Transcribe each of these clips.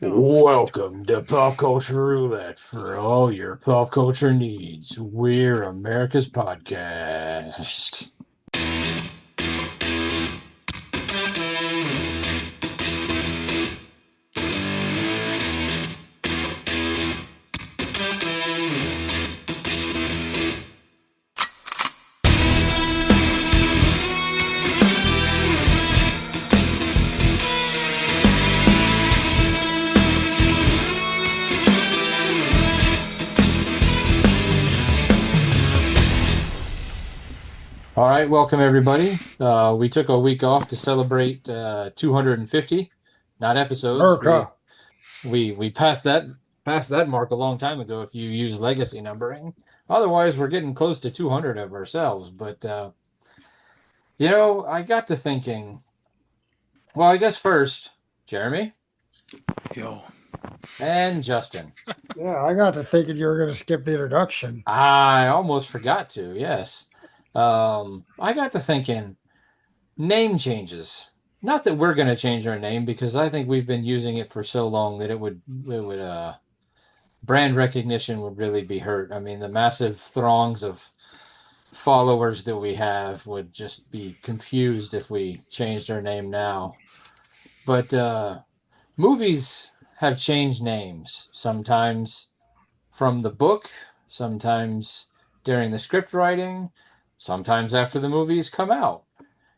Welcome to Pop Culture Roulette for all your pop culture needs. We're America's podcast. All right, welcome everybody. We took a week off to celebrate 250, not episodes. America. We passed that mark a long time ago if you use legacy numbering. Otherwise, we're getting close to 200 of ourselves. But I got to thinking. Well, I guess first, Jeremy Yo. and Justin. Yeah, I got to thinking you were going to skip the introduction. I almost forgot to. Yes. I got to thinking name changes. Not that we're going to change our name because I think we've been using it for so long that it would brand recognition would really be hurt. I mean, the massive throngs of followers that we have would just be confused if we changed our name now. But movies have changed names, sometimes from the book, sometimes during the script writing, sometimes after the movies come out.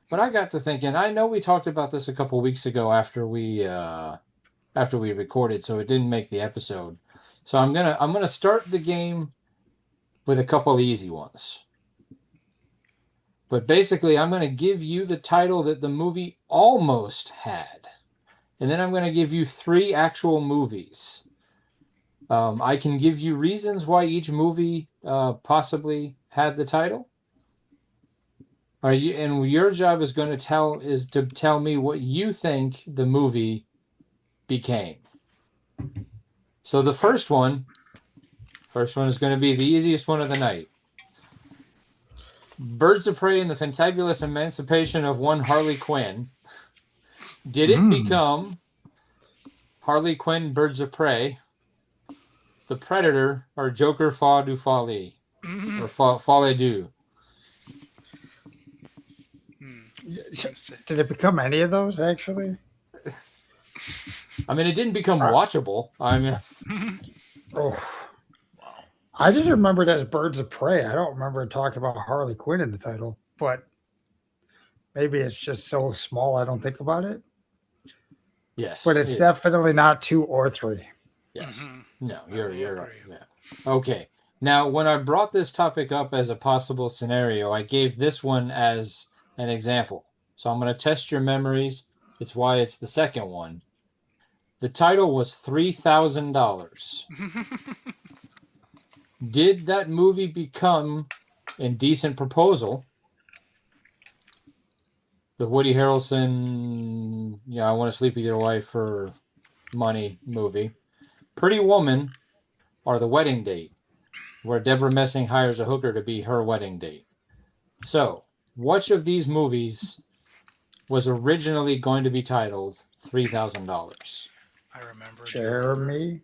But I got to thinking, I know we talked about this a couple weeks ago after we recorded, so it didn't make the episode. So I'm gonna start the game with a couple easy ones. But basically, I'm gonna give you the title that the movie almost had, and then I'm gonna give you 3 actual movies. I can give you reasons why each movie possibly had the title. And your job is to tell me what you think the movie became. So the first one is going to be the easiest one of the night. Birds of Prey and the Fantabulous Emancipation of One Harley Quinn. Did it become Harley Quinn Birds of Prey, The Predator, or Joker Fa Du Fali? Or Fale Du? Did it become any of those, actually? I mean, it didn't become watchable. I mean, wow. I just remember it as Birds of Prey. I don't remember talking about Harley Quinn in the title, but maybe it's just so small I don't think about it. Yes. But it's definitely not 2 or 3. Yes. Mm-hmm. No, you're right. Yeah. Okay. Now, when I brought this topic up as a possible scenario, I gave this one as an example. So I'm going to test your memories. It's why it's the second one. The title was $3,000. Did that movie become Indecent Proposal? The Woody Harrelson, I Want to Sleep with Your Wife for Money movie. Pretty Woman, or The Wedding Date, where Deborah Messing hires a hooker to be her wedding date. So, which of these movies was originally going to be titled $3,000? I remember. Jeremy?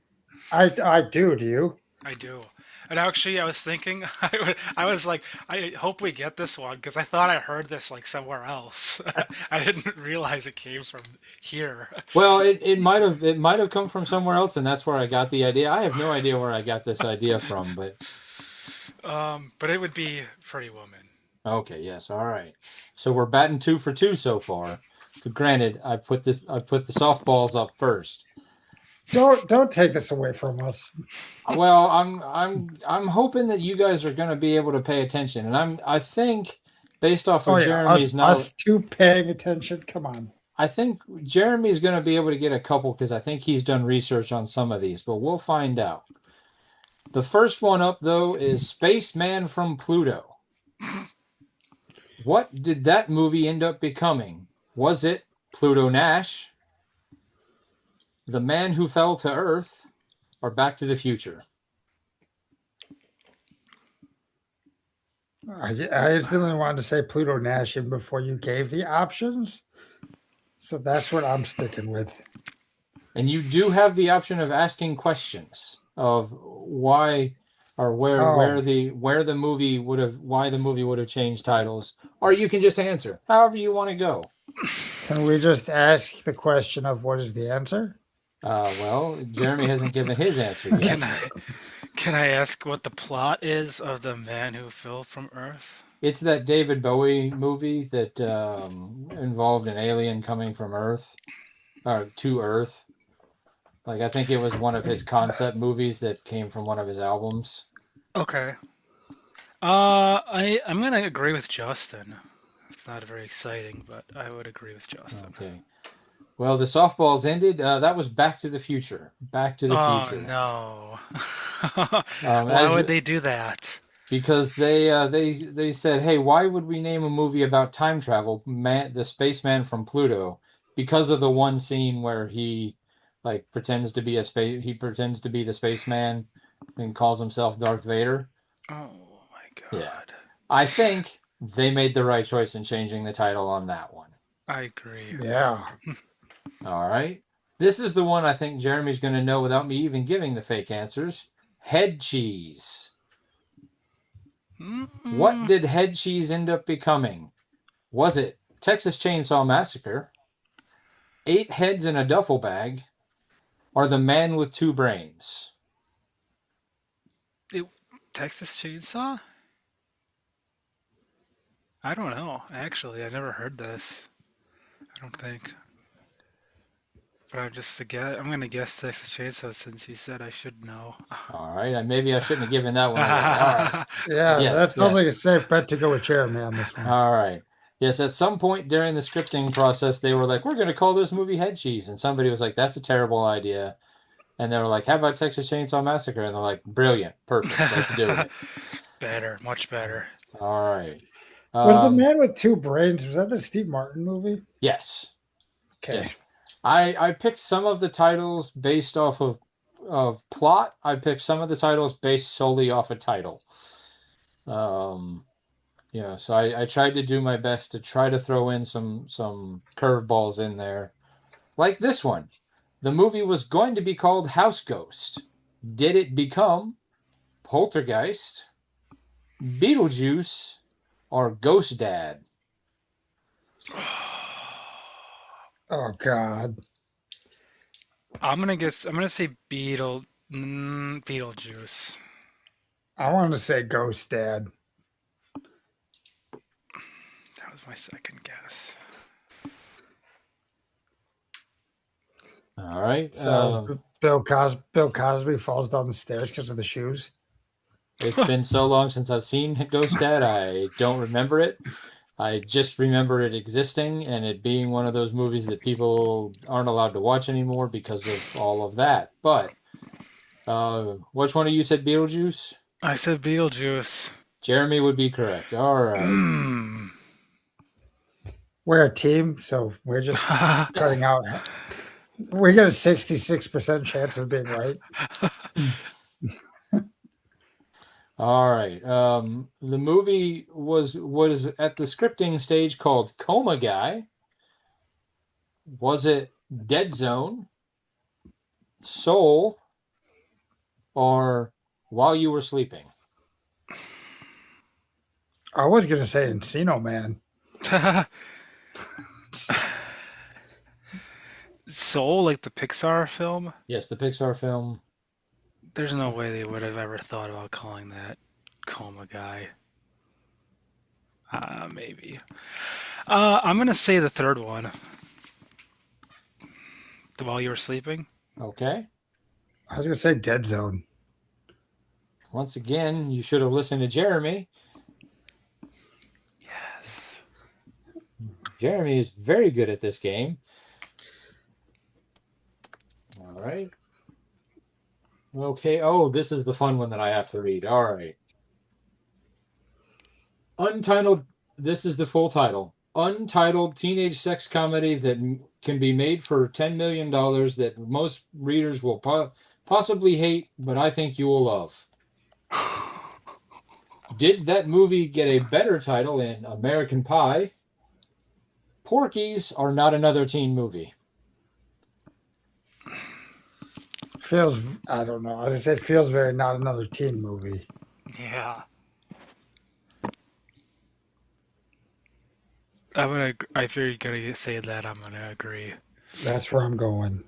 I do you? I do. And actually, I was thinking, I was like, I hope we get this one, because I thought I heard this like somewhere else. I didn't realize it came from here. Well, it might have come from somewhere else, and that's where I got the idea. I have no idea where I got this idea from, but it would be Pretty Woman. Okay, yes, all right. So we're batting 2 for 2 so far. But granted, I put the softballs up first. Don't take this away from us. Well, I'm hoping that you guys are going to be able to pay attention, and I think based off of Jeremy's knowledge, us 2 paying attention. Come on. I think Jeremy's going to be able to get a couple because I think he's done research on some of these, but we'll find out. The first one up though is Spaceman from Pluto. What did that movie end up becoming? Was it Pluto Nash, The Man Who Fell to Earth, or Back to the Future? I instantly wanted to say Pluto Nash before you gave the options. So that's what I'm sticking with. And you do have the option of asking questions of why or Oh, where the movie would have why the movie would have changed titles, or you can just answer however you want to go. can we just ask the question of what is the answer? Well, Jeremy hasn't given his answer Can yet. I can I ask what the plot is of The Man Who Fell from Earth? It's that David Bowie movie that involved an alien coming from Earth or to Earth. Like I think it was one of his concept movies that came from one of his albums. Okay. I'm gonna agree with Justin. It's not very exciting, but I would agree with Justin. Okay. Well, the softballs ended. That was Back to the Future. Back to the Oh Future. no. Why As would they do that? because they said, hey, why would we name a movie about time travel, the spaceman from Pluto? Because of the one scene where he like pretends to be he pretends to be the spaceman and calls himself Darth Vader. Oh my Yeah, God. I think they made the right choice in changing the title on that one. I agree. Yeah. All right. This is the one I think Jeremy's going to know without me even giving the fake answers. Head cheese. What Mm, did head cheese end up becoming? Was it Texas Chainsaw Massacre, Eight Heads in a Duffel Bag, or The Man with Two Brains? it, Texas Chainsaw? I don't know. Actually, I never heard this. I don't think. But I'm gonna guess Texas Chainsaw since you said I should know. All right. Maybe I shouldn't have given that one away. All right. Yeah, that Yes. sounds Yeah. like a safe bet to go with Jeremy on this one. All right. Yes. At some point during the scripting process, they were like, we're going to call this movie Head Cheese. And somebody was like, that's a terrible idea. And they were like, how about Texas Chainsaw Massacre? And they're like, brilliant. Perfect. Let's do it. Better, much better. All right. Was the man with two brains? Was that the Steve Martin movie? Yes. Okay. Yes. I picked some of the titles based off of plot. I picked some of the titles based solely off a title. Um, so I tried to do my best to try to throw in some curveballs in there, like this one. The movie was going to be called House Ghost. Did it become Poltergeist, Beetlejuice, or Ghost Dad? Oh God. I'm gonna say Beetlejuice. I want to say Ghost Dad. That was my second guess. All right. So Bill Cosby falls down the stairs because of the shoes. It's been so long since I've seen Ghost Dad, I don't remember it. I just remember it existing and it being one of those movies that people aren't allowed to watch anymore because of all of that. But which one of you said Beetlejuice? I said Beetlejuice. Jeremy would be correct. All right. We're a team, so we're just cutting out. We got a 66% chance of being right. All right. The movie was at the scripting stage called Coma Guy. Was it Dead Zone, Soul, or While You Were Sleeping? I was gonna say Encino Man. Soul, like the Pixar film? Yes, the Pixar film. There's no way they would have ever thought about calling that Coma Guy. Maybe. I'm gonna say the third one. While You Were Sleeping? Okay. I was gonna say Dead Zone. Once again, you should have listened to Jeremy. Yes. Jeremy is very good at this game. All right. Okay. Oh, this is the fun one that I have to read. All right. Untitled. This is the full title. Untitled teenage sex comedy that can be made for $10 million that most readers will possibly hate, but I think you will love. Did that movie get a better title in American Pie, Porky's, or Not Another Teen Movie? Feels, I don't know. As I said, feels very not another teen movie. Yeah. If you're gonna say that, I'm gonna agree. That's where I'm going.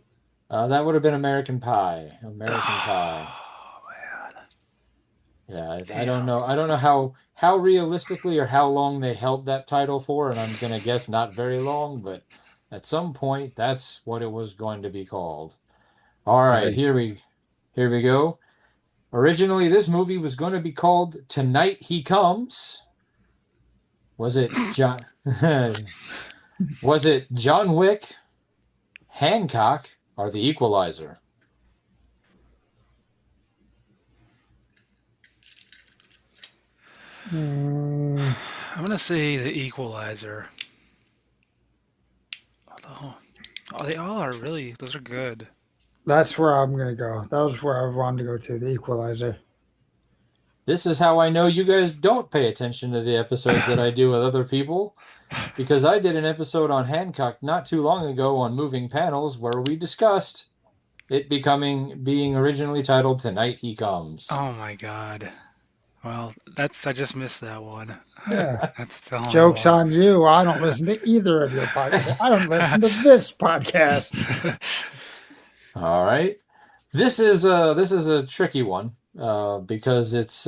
That would have been American Pie. American Pie. Oh man. Yeah, I don't Damn. know. I don't know how realistically or how long they held that title for, and I'm gonna guess not very long, but at some point that's what it was going to be called. All right, Right. here we go. Originally, this movie was going to be called Tonight He Comes. Was it John? Was it John Wick, Hancock, or The Equalizer? Mm, I'm gonna say the Equalizer. Although, oh, they all are really. Those are good. that's where I'm going to go. That was where I wanted to go to, the Equalizer. This is how I know you guys don't pay attention to the episodes that I do with other people, because I did an episode on Hancock not too long ago on moving panels where we discussed it being originally titled Tonight He Comes. Oh my god. Well, I just missed that one. Yeah. That's the only Joke's one. on you. I don't listen to either of your podcasts. I don't listen to this podcast. All right. This is a tricky one because it's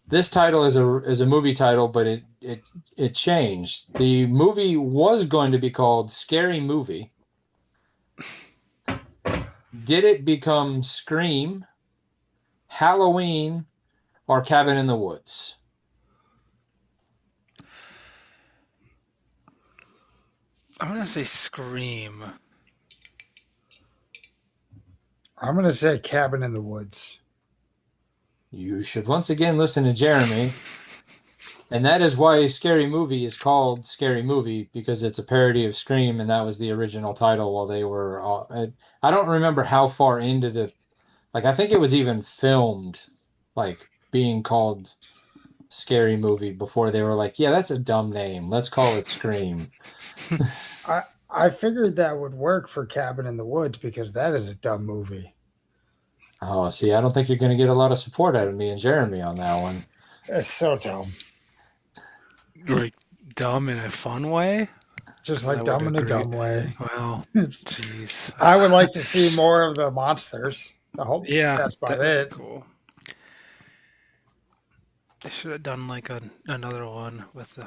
this title is a movie title, but it changed. The movie was going to be called Scary Movie. Did it become Scream, Halloween, or Cabin in the Woods? I'm gonna say Scream. I'm going to say Cabin in the Woods. You should once again listen to Jeremy. And that is why Scary Movie is called Scary Movie, because it's a parody of Scream, and that was the original title while they were. I don't remember how far into I think it was even filmed, being called Scary Movie before they were like, yeah, that's a dumb name. Let's call it Scream. I figured that would work for Cabin in the Woods because that is a dumb movie. Oh, see, I don't think you're going to get a lot of support out of me and Jeremy on that one. It's so dumb. Like dumb in a fun way. Just I like would dumb in a agree. dumb way. Well, It's, jeez. I would like to see more of the monsters. I hope Yeah, that's about that'd it. be cool. They should have done like another one with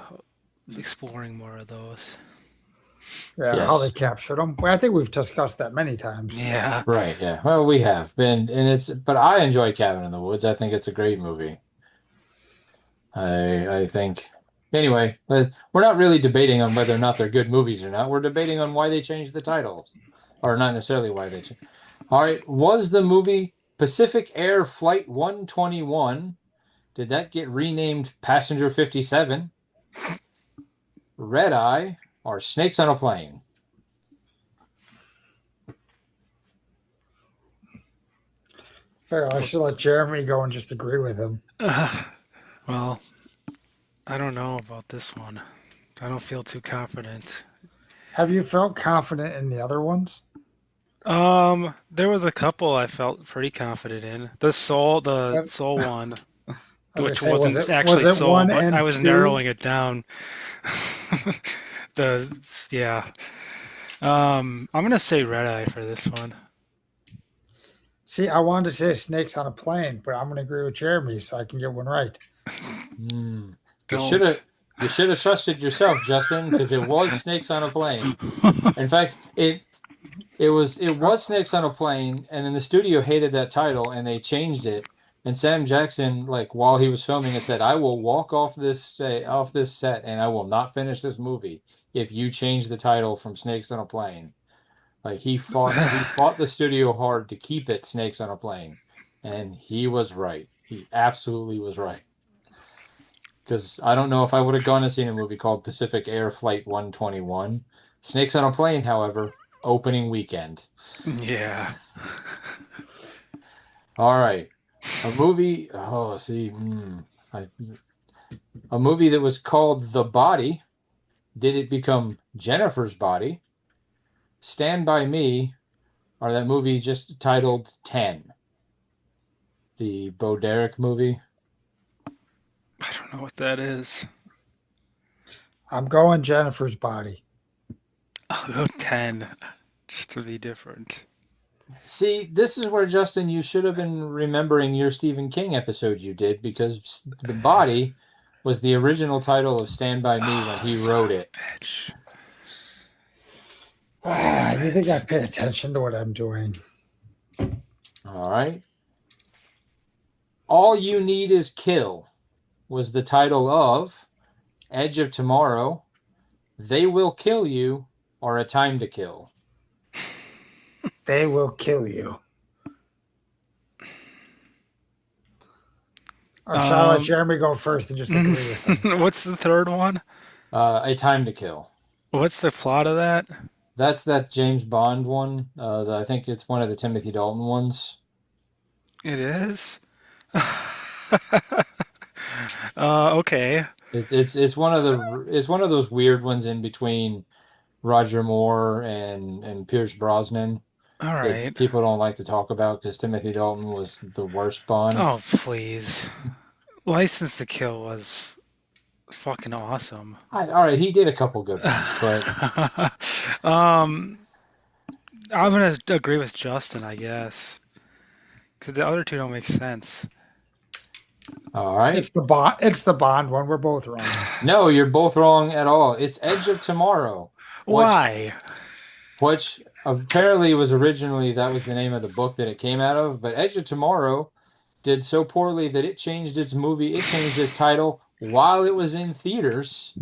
exploring more of those. Yeah, how they Yes. captured them. Well, I think we've discussed that many times. Yeah. Right, yeah. Well, we have been, but I enjoy Cabin in the Woods. I think it's a great movie. I think. Anyway, we're not really debating on whether or not they're good movies or not. We're debating on why they changed the titles, or not necessarily why they changed. All right, was the movie Pacific Air Flight 121? Did that get renamed Passenger 57, Red Eye, or Snakes on a Plane? Fair. I should let Jeremy go and just agree with him. Well, I don't know about this one. I don't feel too confident. Have you felt confident in the other ones? There was a couple I felt pretty confident in. The Was, soul one, I was gonna which say, wasn't was actually it soul, one but I and was two? narrowing it down. Yeah. I'm gonna say red eye for this one. See, I wanted to say snakes on a plane, but I'm going to agree with Jeremy so I can get one right. Hmm. You should Don't. have you should have trusted yourself, Justin, because it was Snakes on a Plane. In fact, it was Snakes on a Plane, and then the studio hated that title and they changed it. And Sam Jackson, while he was filming it, said, "I will walk off this set, and I will not finish this movie if you change the title from Snakes on a Plane." Like he fought the studio hard to keep it Snakes on a Plane, and he was right. He absolutely was right. Because I don't know if I would have gone and seen a movie called Pacific Air Flight 121. Snakes on a Plane, however, opening weekend. Yeah. All right. A movie, I- a movie that was called The Body. Did it become Jennifer's Body, Stand By Me, or that movie just titled 10, the Bo Derek movie. I don't know what that is. I'm going Jennifer's Body. I'll go 10, just to be different. See, this is where, Justin, you should have been remembering your Stephen King episode you did, because The Body was the original title of Stand By Me when he wrote it. Bitch. You think I pay attention to what I'm doing? All right. All You Need Is Kill was the title of Edge of Tomorrow, They Will Kill You, or A Time to Kill. They Will Kill You. Or shall I let Jeremy go first and just agree with him? What's the third one? A Time to Kill. What's the plot of that? That's that James Bond one. I think it's one of the Timothy Dalton ones. It is? Okay. It's one of those weird ones in between Roger Moore and Pierce Brosnan. All right. That people don't like to talk about because Timothy Dalton was the worst Bond. Oh, please. License to Kill was fucking awesome. All right, he did a couple good ones, but I'm gonna agree with Justin, I guess, because the other two don't make sense. all right. It's the Bond one. We're both wrong. No, you're both wrong at all. It's Edge of Tomorrow. Why? Which apparently was originally, that was the name of the book that it came out of, but Edge of Tomorrow did so poorly that it changed its title while it was in theaters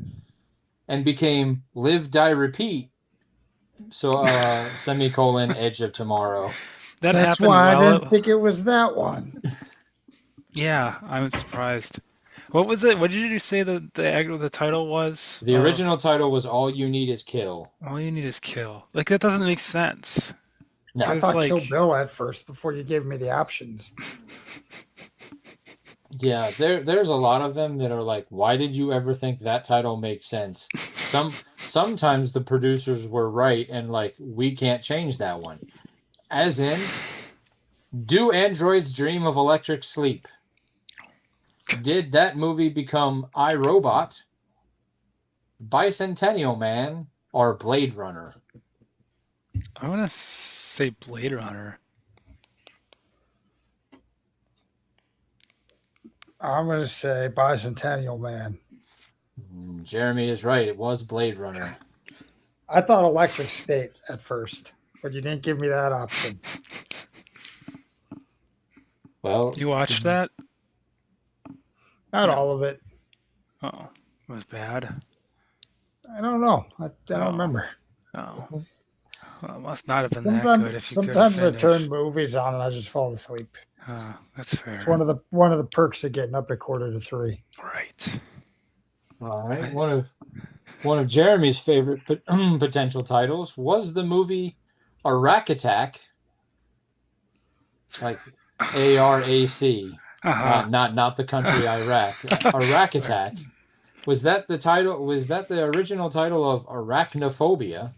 and became Live, Die, Repeat. So, semicolon, Edge of Tomorrow. That's why I didn't think it was that one. Yeah, I'm surprised. What was it? What did you say the title was? The original title was All You Need Is Kill. All You Need Is Kill. Like, that doesn't make sense. No. I thought Kill Bill at first before you gave me the options. Yeah, there's a lot of them that are like, why did you ever think that title makes sense? Sometimes the producers were right and like, we can't change that one. As in, Do Androids Dream of Electric Sleep? Did that movie become I, Robot, Bicentennial Man, or Blade Runner? I want to say Blade Runner. I'm going to say Bicentennial Man. Jeremy is right. It was Blade Runner. I thought Electric State at first, but you didn't give me that option. Well, you watched that? Not all of it. Oh, it was bad. I don't know. I don't remember. Oh, well, it must not have been that good. If you sometimes I turn movies on and I just fall asleep. That's fair. It's one of the perks of getting up at 2:45. Right. All right. One of Jeremy's favorite potential titles was the movie Iraq Attack, like ARAC, not the country Iraq. Iraq Attack. Was that the title? Was that the original title of Arachnophobia?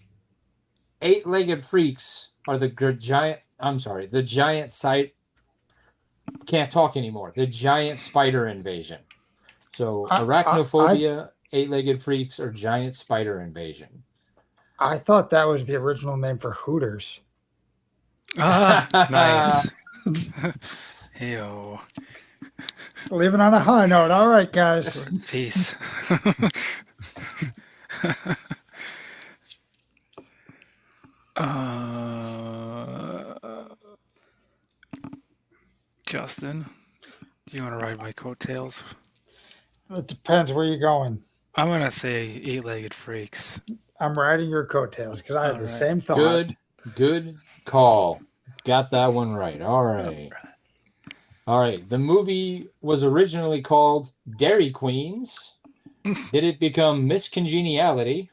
Eight-legged freaks are the giant. I'm sorry, the giant site. Can't talk anymore. The giant spider invasion. So Arachnophobia, eight-legged freaks, or giant spider invasion. I thought that was the original name for Hooters. Nice. Ew. Leaving on a high note. All right, guys. Peace. Justin, do you want to ride my coattails? It depends where you're going. I'm going to say eight-legged freaks. I'm riding your coattails because I had the same thought. Good call. Got that one right. All right. All right. The movie was originally called Dairy Queens. Did it become Miss Congeniality,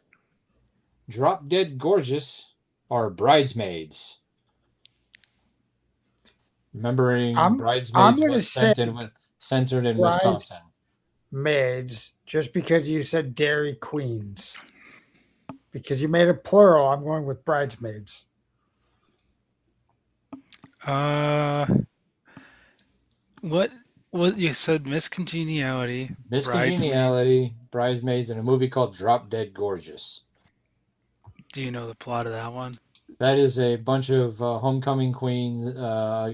Drop Dead Gorgeous, or Bridesmaids? Remembering Bridesmaids was centered in Wisconsin. Maids, just because you said Dairy Uh, what? What you said? Miss Congeniality, Miss Bridesmaid. Congeniality, Bridesmaids, and a movie called Drop Dead Gorgeous. Do you know the plot of that one? That is a bunch of homecoming queens. Well,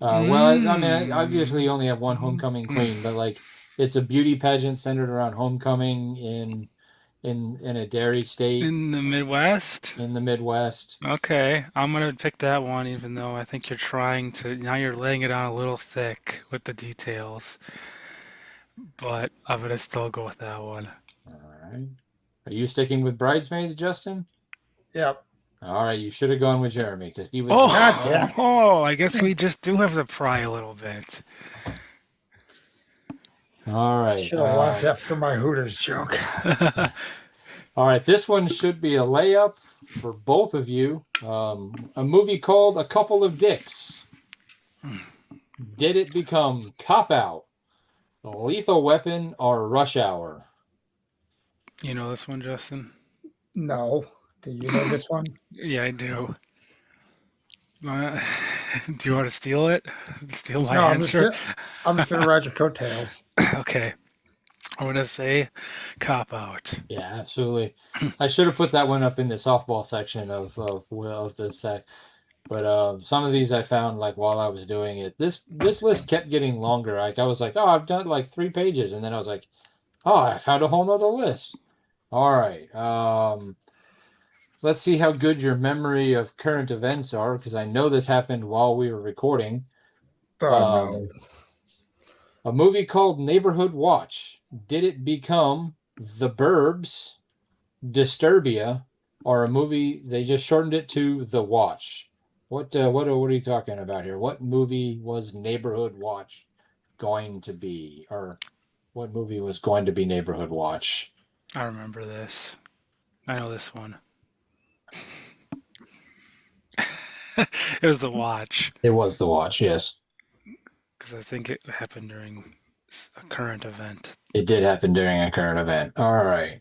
I mean, I obviously Mm. only have one homecoming queen, but like it's a beauty pageant centered around homecoming in a dairy state In the Midwest? in the Midwest. Okay, I'm gonna pick that one, even though I think you're trying to. Now you're laying it on a little thick with the details, but I'm gonna still go with that one. All right. Are you sticking with Bridesmaids, Justin? Yep. All right, you should have gone with Jeremy because he was right. God Oh, damn. oh, I guess we just do have to pry a little bit. All right. Should have left after my Hooters joke. All right, this one should be a layup for both of you. A movie called A Couple of Dicks. Did it become Cop Out, Lethal Weapon, or Rush Hour? You know this one, Justin? No. Do you know this one? Yeah, I do. Uh, do you want to steal it? Steal my No, answer? I'm just gonna ride your coattails. Okay, I'm gonna say cop out. Yeah, absolutely. I should have put that one up in the softball section of the sec. But some of these I found like while I was doing it. This list kept getting longer. Like I was like, oh, I've done like 3 pages, and then I was like, oh, I found a whole nother list. All right. Let's see how good your memory of current events are, because I know this happened while we were recording. Oh no. A movie called Neighborhood Watch. Did it become The Burbs, Disturbia, or a movie they just shortened it to The Watch? What are you talking about here? What movie was Neighborhood Watch going to be, or what movie was going to be Neighborhood Watch? I remember this. I know this one. It was The Watch, It was The Watch, yes. because I think it happened during a current event. It did happen during a current event. All right.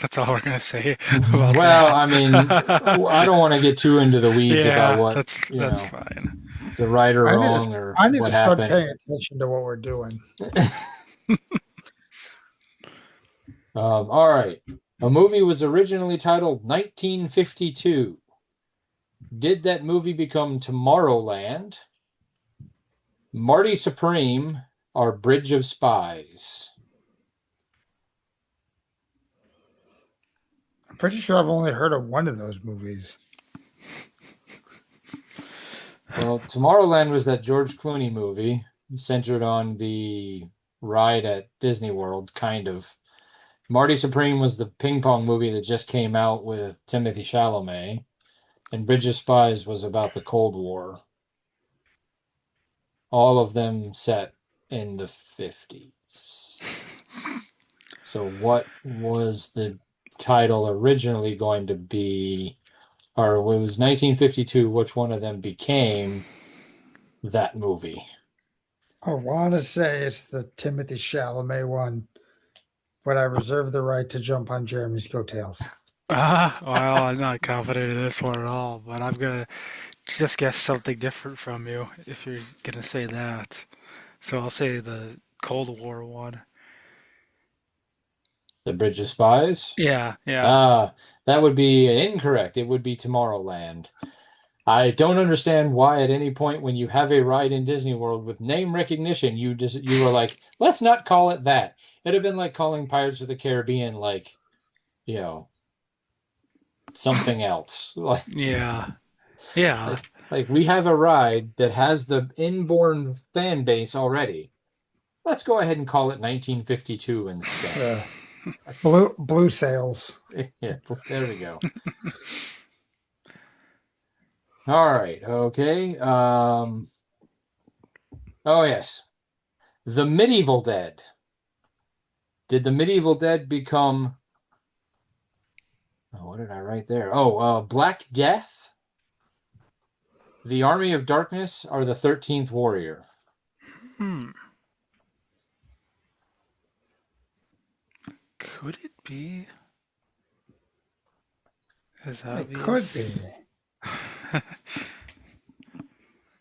That's all we're gonna say about Well, that. I mean, I don't want to get too into the weeds about Yeah, what, that's fine. the right or I need wrong to or I need to what start happened. paying attention to what we're doing. All right. A movie was originally titled 1952. Did that movie become Tomorrowland, Marty Supreme, or Bridge of Spies? I'm pretty sure I've only heard of one of those movies. Well, Tomorrowland was that George Clooney movie centered on the ride at Disney World, kind of. Marty Supreme was the ping pong movie that just came out with Timothy Chalamet, and Bridge of Spies was about the Cold War. All of them set in the 50s. So what was the title originally going to be, or it was 1952, which one of them became that movie? I want to say it's the Timothy Chalamet one, but I reserve the right to jump on Jeremy's coattails. Well, I'm not confident in this one at all, but I'm gonna just guess something different from you if you're gonna say that. So I'll say the Cold War one. The Bridge of Spies? Yeah, yeah. Ah, that would be incorrect. It would be Tomorrowland. I don't understand why at any point when you have a ride in Disney World with name recognition, you were like, let's not call it that. It'd have been like calling Pirates of the Caribbean like, you know, something else. Yeah. Yeah. Like we have a ride that has the inborn fan base already. Let's go ahead and call it 1952 instead. Blue sails. Yeah, there we go. All right, okay. Oh yes. The Medieval Dead. Did the Medieval Dead become what did I write there? Black Death, The Army of Darkness, or the 13th Warrior? Hmm. Could it be as It could obvious be. I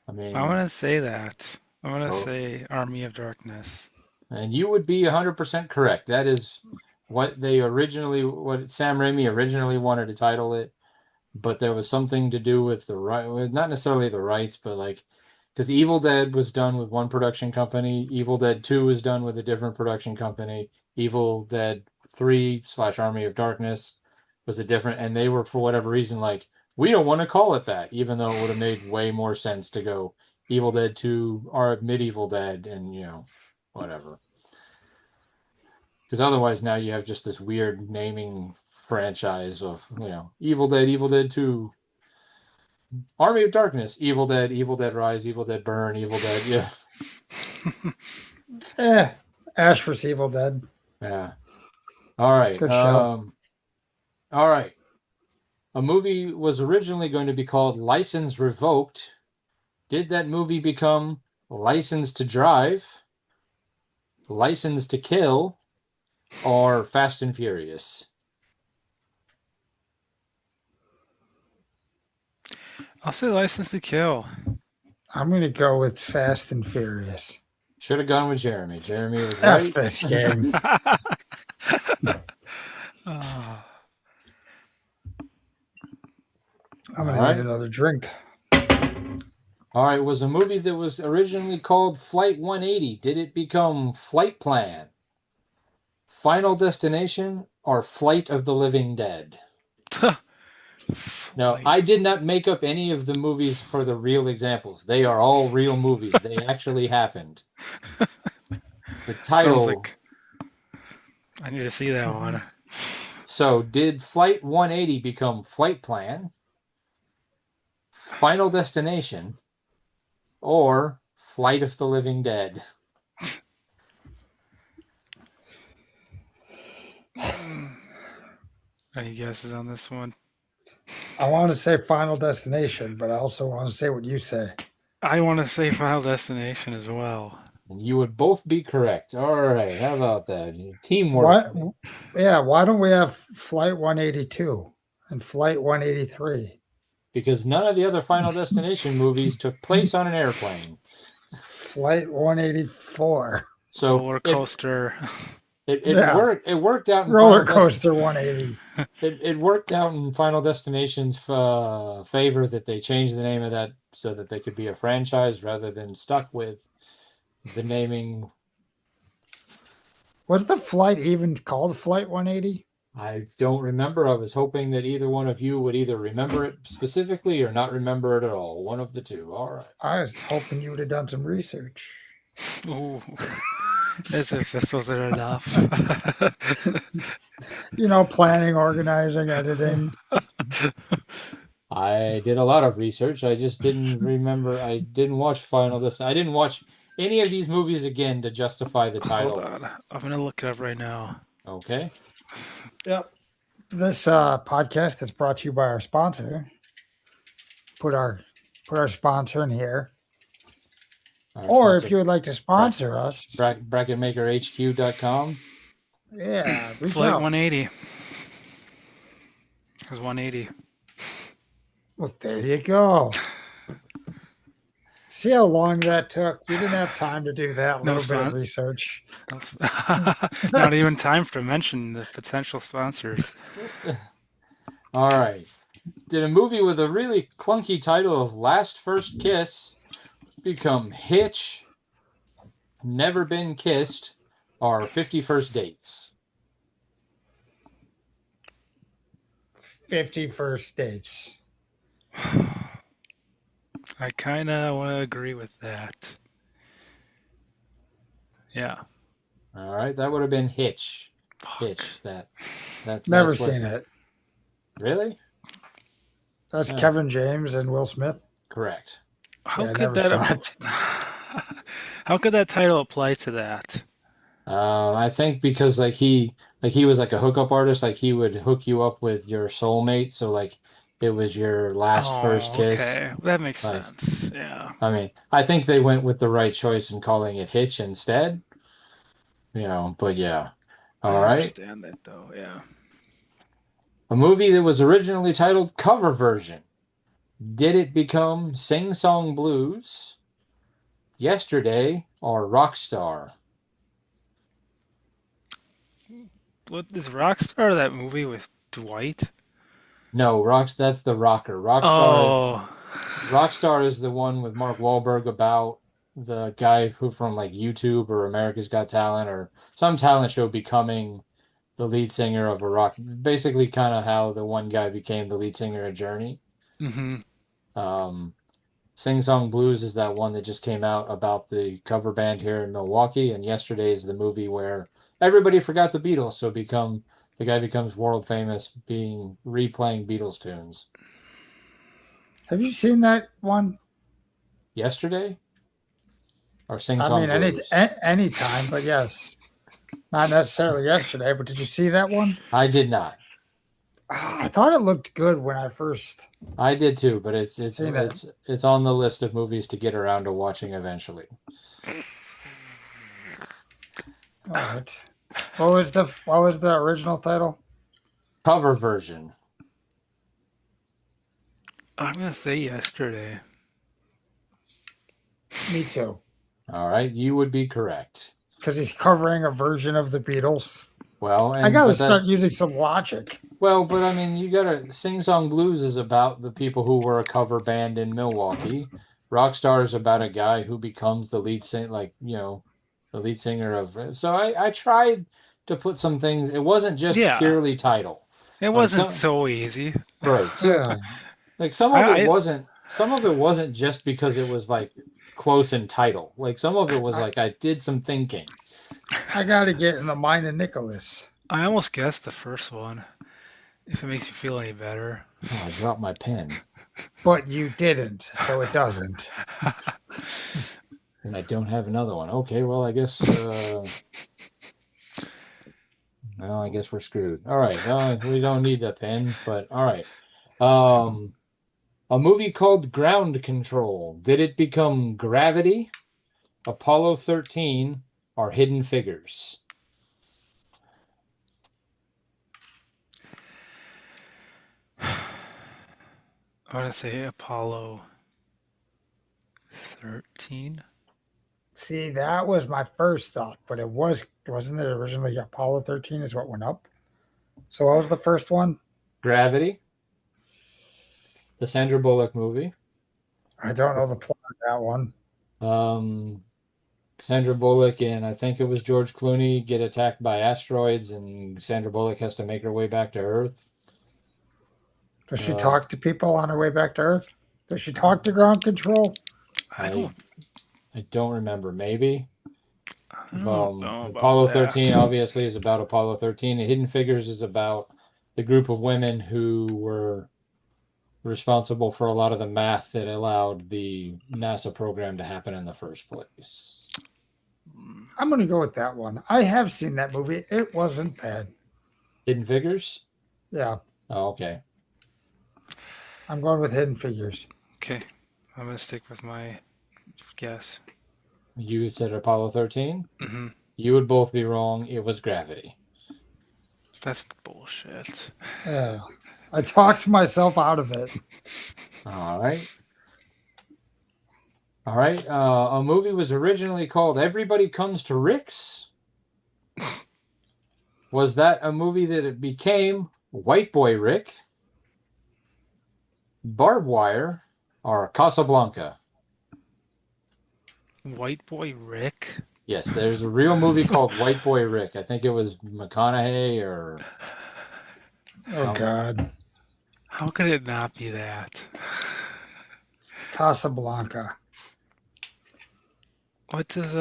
I'm mean, gonna say that. I'm gonna oh, say Army of Darkness. and you would be 100% correct. That is what Sam Raimi originally wanted to title it, but there was something to do with the right, not necessarily the rights, but like, because Evil Dead was done with one production company, Evil Dead 2 was done with a different production company, Evil Dead 3 slash Army of Darkness was a different, and they were, for whatever reason, like, we don't want to call it that, even though it would have made way more sense to go Evil Dead 2 or Medieval Dead and, whatever. Because otherwise, now you have just this weird naming franchise of, Evil Dead, Evil Dead 2, Army of Darkness, Evil Dead Rise, Evil Dead Burn, Evil Dead. Yeah. Ash vs. Evil Dead. Yeah. All right. Good show. All right. A movie was originally going to be called License Revoked. Did that movie become License to Drive, License to Kill, or Fast and Furious? I'll say License to Kill. I'm going to go with Fast and Furious. Should have gone with Jeremy. Jeremy was F right. this game. Oh, I'm All going to need right. another drink. All right. Was a movie that was originally called Flight 180. Did it become Flight Plan, Final Destination, or Flight of the Living Dead? No, Flight. I did not make up any of the movies for the real examples. They are all real movies. They actually happened. The Sounds title. like I need to see that one. So, did Flight 180 become Flight Plan, Final Destination, or Flight of the Living Dead? Any guesses on this one? I want to say Final Destination, but I also want to say what you say. I want to say Final Destination as well. And you would both be correct. All right, how about that? Teamwork. What? Yeah, why don't we have Flight 182 and Flight 183? Because none of the other Final Destination movies took place on an airplane. Flight 184. So Roller coaster. Yeah. it worked out in Roller Coaster 180. It worked out in Final Destination's favor that they changed the name of that so that they could be a franchise rather than stuck with the naming. Was the flight even called Flight 180? I don't remember. I was hoping that either one of you would either remember it specifically or not remember it at all. One of the two. All right. I was hoping you would have done some research. Ooh. As if this wasn't enough. Planning, organizing, editing. I did a lot of research. I just didn't remember. I didn't watch Final Destination. I didn't watch any of these movies again to justify the title. Hold on. I'm going to look it up right now. Okay. Yep. This podcast is brought to you by our sponsor. Put our sponsor in here. Or if you would like to sponsor us, bracketmakerhq.com. Yeah, reach Flight out. 180. It was 180. Well, there you go. See how long that took? You didn't have time to do that little bit of research. Not even time to mention the potential sponsors. All right. Did a movie with a really clunky title of Last First Kiss become Hitch, Never Been Kissed, or 50 First Dates? 50 First Dates. I kind of want to agree with that. Yeah. All right, that would have been Hitch. Fuck. Hitch. That's Never seen it. Really? That's Kevin James and Will Smith. Correct. How could that? How could that title apply to that? I think because he was like a hookup artist, like he would hook you up with your soulmate, so like it was your last first kiss. Okay, that makes sense. Yeah. I mean, I think they went with the right choice in calling it Hitch instead. But yeah. All right. I understand that though, yeah. A movie that was originally titled Cover Version. Did it become Sing Song Blues, Yesterday, or Rockstar? What is Rockstar? That movie with Dwight? No, that's the rocker. Oh, Rockstar is the one with Mark Wahlberg about the guy who from like YouTube or America's Got Talent or some talent show becoming the lead singer of a rock. Basically, kind of how the one guy became the lead singer of Journey. mm-hmm. Um, Sing Song Blues is that one that just came out about the cover band here in Milwaukee, and Yesterday is the movie where everybody forgot the Beatles, so the guy becomes world famous being replaying Beatles tunes. Have you seen that one? Yesterday or Sing I Song mean, Blues? any time, but yes, not necessarily yesterday. But did you see that one? I did not. I thought it looked good when I first I did too, but it's it's seen it. it's it's on the list of movies to get around to watching eventually. All right. What was the original title? Cover version. I'm gonna say Yesterday. Me too. All right, you would be correct. Because he's covering a version of the Beatles. Well, I and gotta but that start using some logic. well, but I mean, you gotta Sing Song Blues is about the people who were a cover band in Milwaukee. Rockstar is about a guy who becomes the lead singer, like, the lead singer of. So I tried to put some things. It wasn't just Yeah, purely title. it Like wasn't some so easy. right. So Yeah, like I some of it wasn't just because it was like close in title. Like some of it was I, like I did some thinking. I gotta get in the mind of Nicholas. I almost guessed the first one. If it makes you feel any better. Oh, I dropped my pen. But you didn't, so it doesn't. And I don't have another one. Okay, well, I guess we're screwed. All right. We don't need a pen, but all right. Um, a movie called Ground Control. Did it become Gravity, Apollo 13, or Hidden Figures? I'm gonna say Apollo 13. See, that was my first thought, but wasn't it originally Apollo 13 is what went up? So what was the first one? Gravity, the Sandra Bullock movie. I don't know the plot of that one. Um, Sandra Bullock and I think it was George Clooney get attacked by asteroids, and Sandra Bullock has to make her way back to Earth. Does she Uh, talk to people on her way back to Earth? Does she talk to ground control? I I don't I don't remember. Maybe. I don't know about Apollo 13 that. obviously is about Apollo 13. And Hidden Figures is about the group of women who were responsible for a lot of the math that allowed the NASA program to happen in the first place. I'm going to go with that one. I have seen that movie. It wasn't bad. Hidden Figures? Yeah, Oh, okay. I'm going with Hidden Figures. Okay, I'm gonna stick with my guess. You said Apollo 13? Hmm. You would both be wrong. It was Gravity. That's bullshit. Yeah, I talked myself out of it. All right. All right. A movie was originally called Everybody Comes to Rick's. Was that a movie that it became White Boy Rick, Barbed Wire, or Casablanca? White Boy Rick? Yes, there's a real movie called White Boy Rick. I think it was McConaughey or Oh some. God, How could it not be that? Casablanca. What does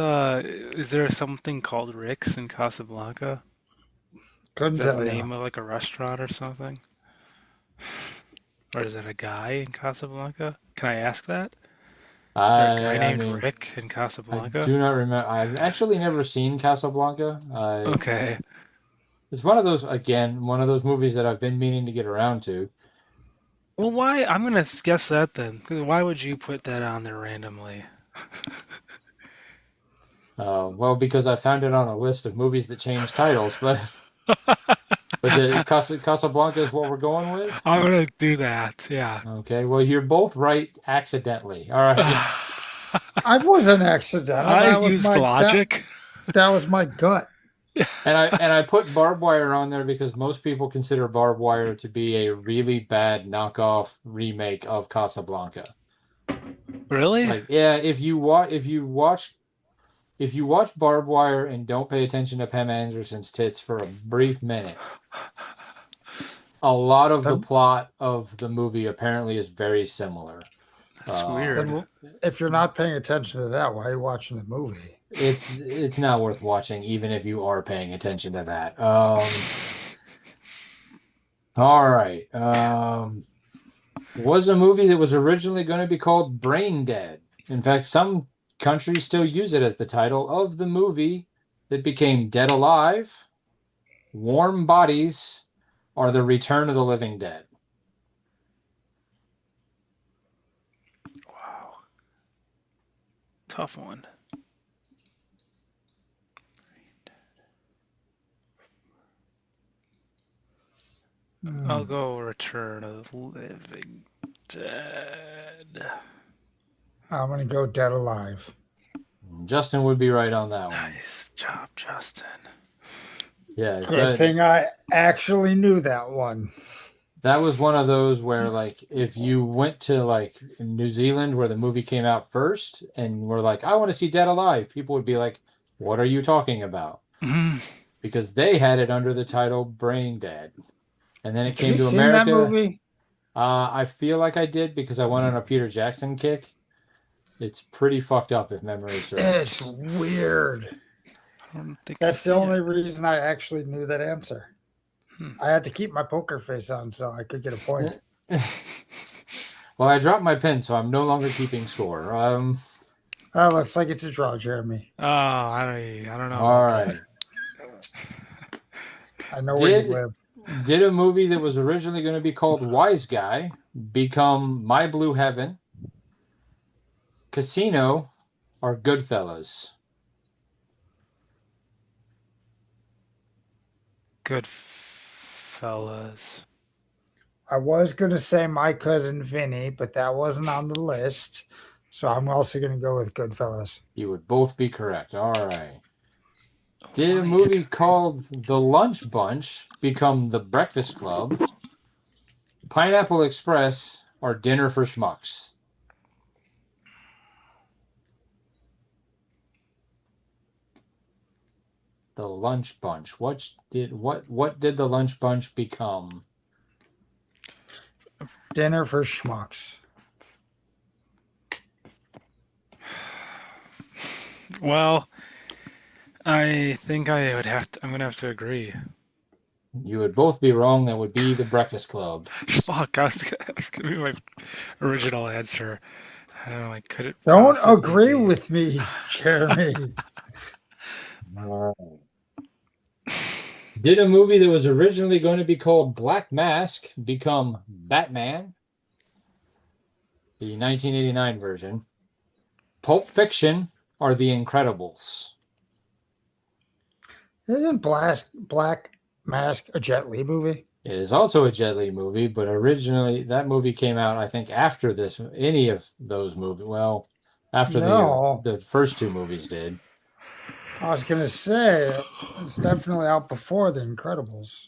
is there something called Rick's in Casablanca? Is Couldn't that the tell you. name of like a restaurant or something? Or is it a guy in Casablanca? Can I ask that? Is there a guy I named mean, Rick in I Casablanca? do not remember. I've actually never seen Casablanca. Okay. It's one of those, again, one of those movies that I've been meaning to get around to. Well, why? I'm gonna guess that then. 'Cause why would you put that on there randomly? Well, because I found it on a list of movies that changed titles, but But Casablanca is what we're going with? I'm gonna do that. Yeah. Okay, well, you're both right accidentally. All right. I wasn't accidental. I used logic. That was my gut. And I put barbed wire on there because most people consider barbed wire to be a really bad knockoff remake of Casablanca. Really? Like, yeah, if you watch barbed wire and don't pay attention to Pam Anderson's tits for a brief minute, a lot of the Then, plot of the movie apparently is very similar. That's Um, weird. then if you're not paying attention to that, why are you watching the movie? it's not worth watching, even if you are paying attention to that. All right. Was a movie that was originally going to be called Brain Dead. In fact, some countries still use it as the title of the movie that became Dead Alive, Warm Bodies, or The Return of the Living Dead. Wow. Tough one. I'll go Return of the Living Dead. I'm gonna go Dead Alive. Justin would be right on that one. Nice job, Justin. Yeah, Good thing I actually knew that one. that was one of those where, like, if you went to, like, New Zealand where the movie came out first and were like, I want to see Dead Alive, people would be like, what are you talking about? Because they had it under the title Brain Dead. And then it Have came you to seen that America. movie? I feel like I did because I went on a Peter Jackson kick. It's pretty fucked up if memory serves. It's weird. I don't think That's the only reason I actually knew that answer. I had to keep my poker face on so I could get a point. Well, I dropped my pen, so I'm no longer keeping score. Looks like it's a draw, Jeremy. Oh, I don't know. All right. I know where you live. Did a movie that was originally going to be called Wise Guy become My Blue Heaven, Casino, or Goodfellas? Goodfellas. I was going to say My Cousin Vinny, but that wasn't on the list. So I'm also going to go with Goodfellas. You would both be correct. All right. Did a movie called The Lunch Bunch become The Breakfast Club, Pineapple Express, or Dinner for Schmucks? The Lunch Bunch. What did the Lunch Bunch become? Dinner for Schmucks. Well, I think I'm gonna have to agree. You would both be wrong. That would be The Breakfast Club. Fuck, I was gonna be my original answer. I don't know, like, could it Don't possibly agree be? with me, Jeremy. Did a movie that was originally going to be called Black Mask become Batman? The 1989 version. Pulp Fiction or The Incredibles? Isn't Black Mask a Jet Li movie? It is also a Jet Li movie, but originally that movie came out, I think, after any of those movies. Well, after the first two movies did. I was going to say, it's definitely out before The Incredibles.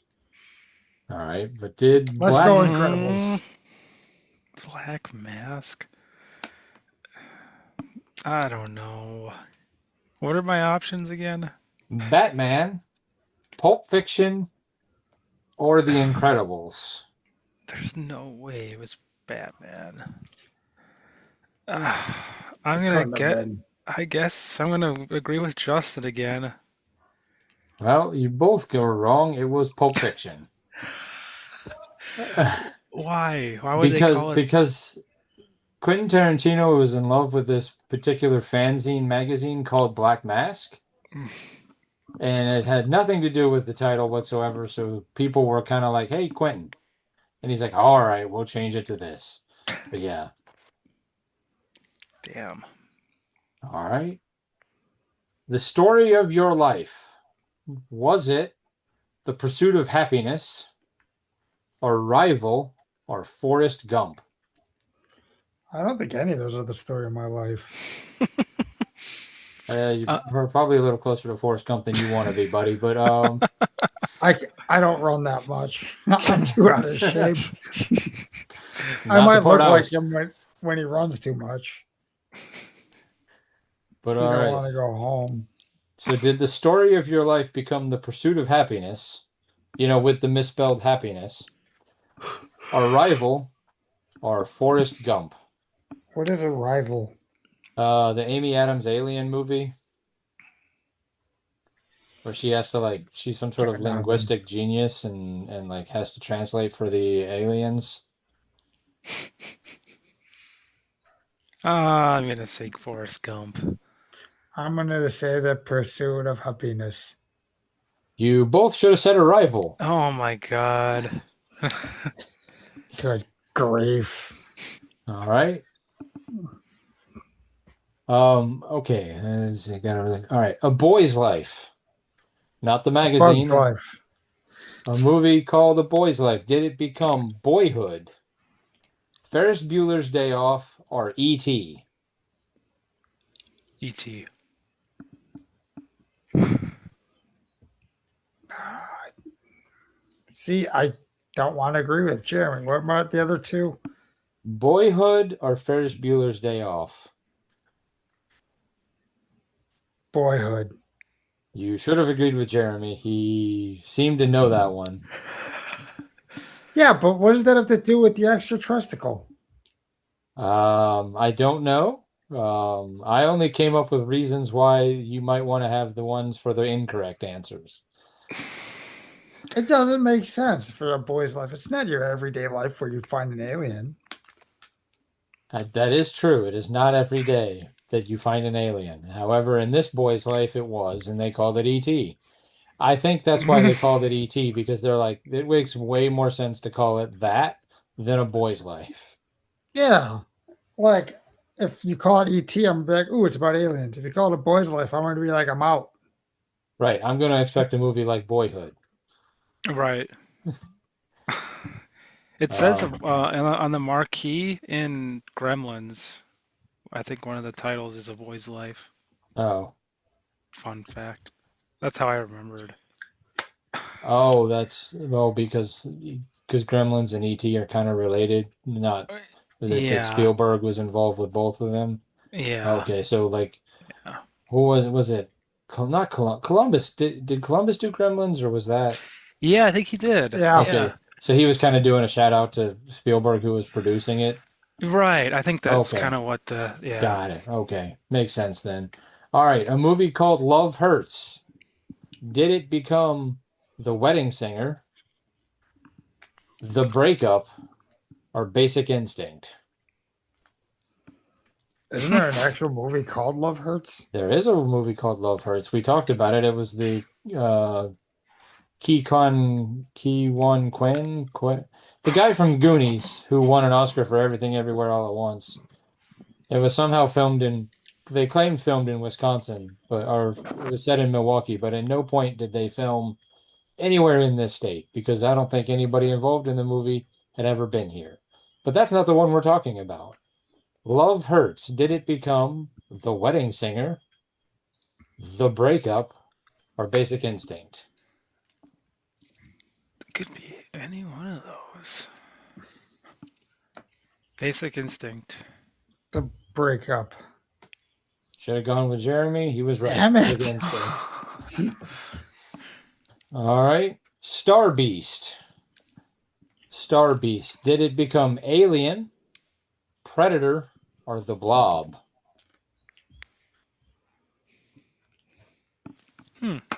All right, but did Let's go Incredibles. Black Mask? I don't know. What are my options again? Batman, Pulp Fiction, or The Incredibles? There's no way it was Batman. I guess I'm gonna agree with Justin again. Well, you both go wrong. It was Pulp Fiction. Why? Why would they call it? Because Quentin Tarantino was in love with this particular fanzine magazine called Black Mask. And it had nothing to do with the title whatsoever. So people were kind of like, hey, Quentin. And he's like, all right, we'll change it to this. But yeah. Damn. All right. The story of your life. Was it The Pursuit of Happiness, Arrival, or Forrest Gump? I don't think any of those are the story of my life. You're Uh, probably a little closer to Forrest Gump than you want to be, buddy. But I don't run that much. I'm too out of shape. it's I not the might part look I like was. him when he runs too much. But You all don't right. want to go home. So, did the story of your life become the pursuit of happiness? With the misspelled happiness, Arrival, or Forrest Gump? What is a rival? The Amy Adams Alien movie, where she has to she's some sort of Chicken nothing. linguistic genius and like has to translate for the aliens. I'm gonna say Forrest Gump. I'm gonna say the pursuit of happiness. You both should have said Arrival. Oh my god. Good grief. All right. Okay. Got everything. All right. A Boy's Life, not the A Bug's magazine. Life. A movie called A Boy's Life. Did it become Boyhood, Ferris Bueller's Day Off, or E.T.? E.T. See, I don't want to agree with Jeremy. What about the other two? Boyhood or Ferris Bueller's Day Off? Boyhood. You should have agreed with Jeremy. He seemed to know that one. Yeah, but what does that have to do with the extra trusticle? I don't know. I only came up with reasons why you might want to have the ones for the incorrect answers. It doesn't make sense for a boy's life. It's not your everyday life where you find an alien. That is true. It is not every day that you find an alien. However, in this boy's life, it was, and they called it ET. I think that's why they called it ET because they're like, it makes way more sense to call it that than a boy's life. Yeah. Like, if you call it ET, I'm gonna be like, ooh, it's about aliens. If you call it a boy's life, I'm going to be like, I'm out. Right. I'm going to expect a movie like Boyhood. Right. It says Um, on the marquee in Gremlins, I think one of the titles is A Boy's Life. oh, Fun fact. That's how I remembered. oh, because Gremlins and ET are kind of related, not that Yeah. Spielberg was involved with both of them. Yeah. Okay, so like, Yeah. who was it? Not Columbus. Did Columbus do Gremlins or was that? Yeah, I think he did. Yeah. Yeah. Okay, so he was kind of doing a shout out to Spielberg who was producing it. Right. I think that's kind Okay, of what the yeah. got it. Okay, makes sense then. All right, a movie called Love Hurts. Did it become The Wedding Singer, The Breakup, or Basic Instinct? Isn't there an actual movie called Love Hurts? There is a movie called Love Hurts. We talked about it. It was the Key One Quinn, the guy from Goonies who won an Oscar for Everything Everywhere All at Once. It was somehow they claimed filmed in Wisconsin, or it was set in Milwaukee, but at no point did they film anywhere in this state because I don't think anybody involved in the movie had ever been here. But that's not the one we're talking about. Love Hurts. Did it become The Wedding Singer, The Breakup, or Basic Instinct? It could be any one of those. Basic Instinct. The Breakup. Should have gone with Jeremy. He was right. Damn Basic it. Instinct. All right. Star Beast. Star Beast. Did it become Alien, Predator, or The Blob? Hmm. The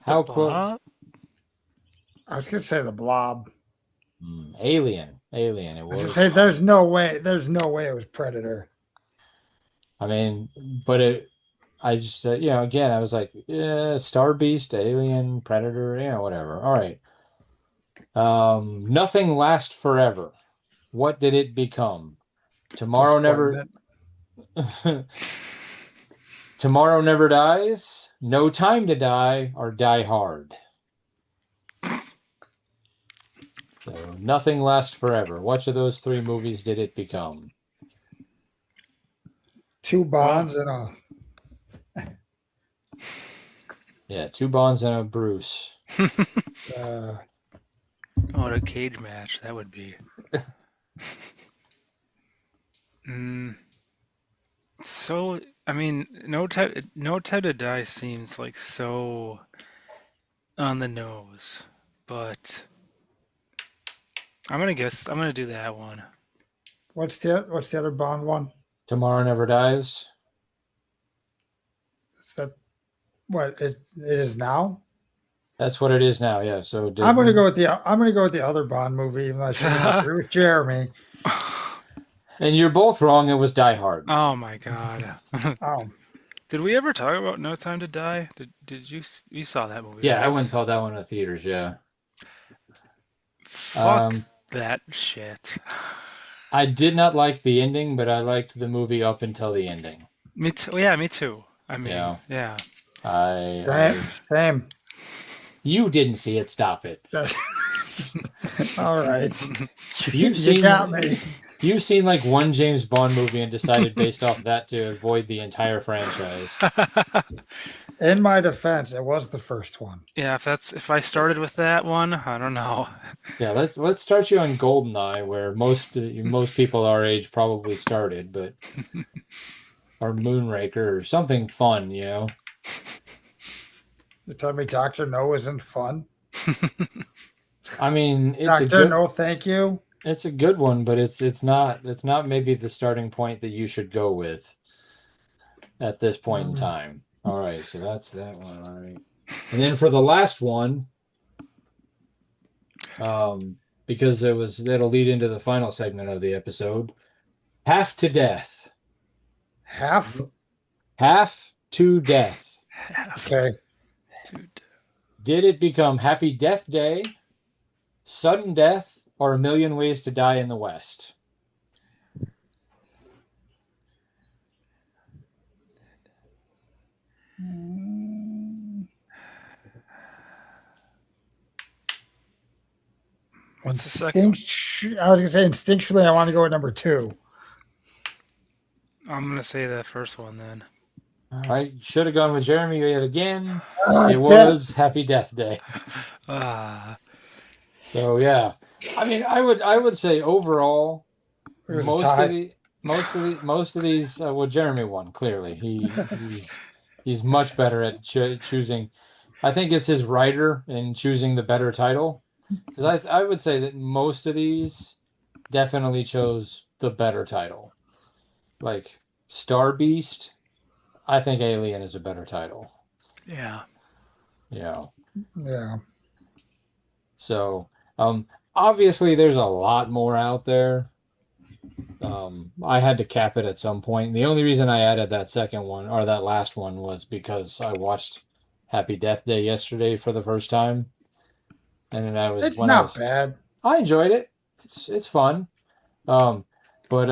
How close? Blob? I was going to say the Blob. Alien. Alien. It I was going to was. say there's no way it was Predator. I mean, I just, again, I was like, yeah, Star Beast, Alien, Predator, whatever. All right. Nothing lasts forever. What did it become? Tomorrow never, Disappointment. tomorrow never dies. No time to die, or Die Hard. So nothing lasts forever. Which of those three movies did it become? Two Well, Bonds and a. Yeah, two Bonds and a Bruce. Uh, what a cage match that would be. Mm, so, I mean, No Time to Die seems like so on the nose, but I'm gonna do that one. what's the other Bond one? Tomorrow Never Dies. Is that what it is now? That's what it is now. Yeah. So I'm gonna go with the other Bond movie, even though I shouldn't agree with Jeremy. and you're both wrong. It was Die Hard. Oh my God. Oh, Did we ever talk about No Time to Die? You saw that movie, Yeah, I right? went and saw that one in the theaters. Yeah. Fuck Um, that shit. I did not like the ending, but I liked the movie up until the ending. Me too. Yeah, me too. I mean, Yeah. yeah. I same. you didn't see it. Stop it. All right, You've you got seen me. you've seen like one James Bond movie and decided based off that to avoid the entire franchise. In my defense, it was the first one. Yeah, if I started with that one, I don't know. Yeah, let's start you on GoldenEye, where most people our age probably started, but or Moonraker or something fun, you know. You tell me Doctor No isn't fun. I mean, Doctor No, thank you. it's a good one, but it's not maybe the starting point that you should go with at this point in Mm. time. All right, so that's that one. All right. And then for the last one, because that'll lead into the final segment of the episode. Half to Death. Half. Half to Death. Okay. Dude. Did it become Happy Death Day, Sudden Death, or A Million Ways to Die in the West? What's the second? I was gonna say instinctually, I want to go with number two. I'm gonna say the first one then. All right, should have gone with Jeremy yet again. It Damn. was Happy Death Day. Ah, So yeah, I mean, I would say overall, It was a tie. most of these, well, Jeremy won clearly. He's much better at choosing. I think it's his writer in choosing the better title. Because I would say that most of these definitely chose the better title. Like Star Beast, I think Alien is a better title. yeah. Yeah. Yeah. So, obviously there's a lot more out there. I had to cap it at some point. The only reason I added that second one or that last one was because I watched Happy Death Day yesterday for the first time, and then It's not bad. I enjoyed it. It's fun. Um, but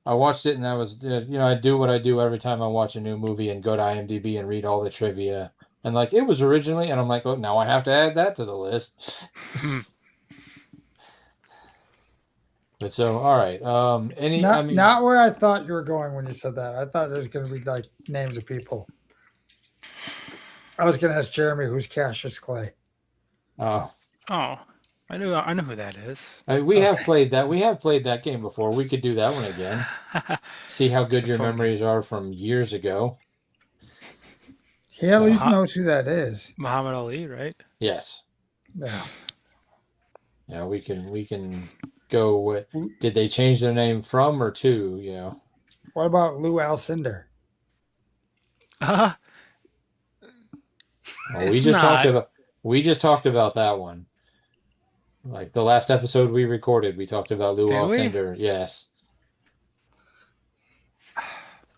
I watched it and I do what I do every time I watch a new movie and go to IMDb and read all the trivia. And like it was originally, and I'm like, oh, now I have to add that to the list. But so, all right. I mean, Not where I thought you were going when you said that. I thought there was going to be like names of people. I was going to ask Jeremy who's Cassius Clay. uh, Oh, I know who that is. we have Okay. played that. We have played that game before. We could do that one again. See how It's good a your fun game. memories are from years ago. He at least Mah- knows who that is. Muhammad Ali, right? Yes. Yeah. Yeah, we can go with, did they change their name from or to, What about Lou Alcindor? Uh, Well, it's not. we just talked about that one. Like the last episode we recorded, we talked about Lou Did we? Alcindor. Yes.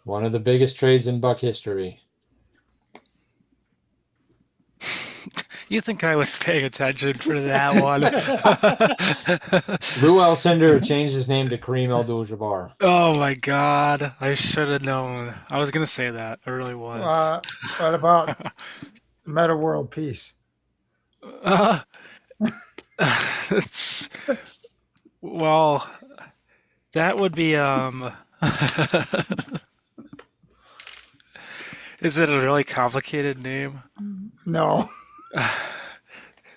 One of the biggest trades in Buck history. You think I was paying attention for that one? Lou Alcindor changed his name to Kareem Abdul-Jabbar. Oh my God, I should have known. I was gonna say that. I really was. What about Meta World Peace? Uh, It's well, that would be Is it a really complicated name? No,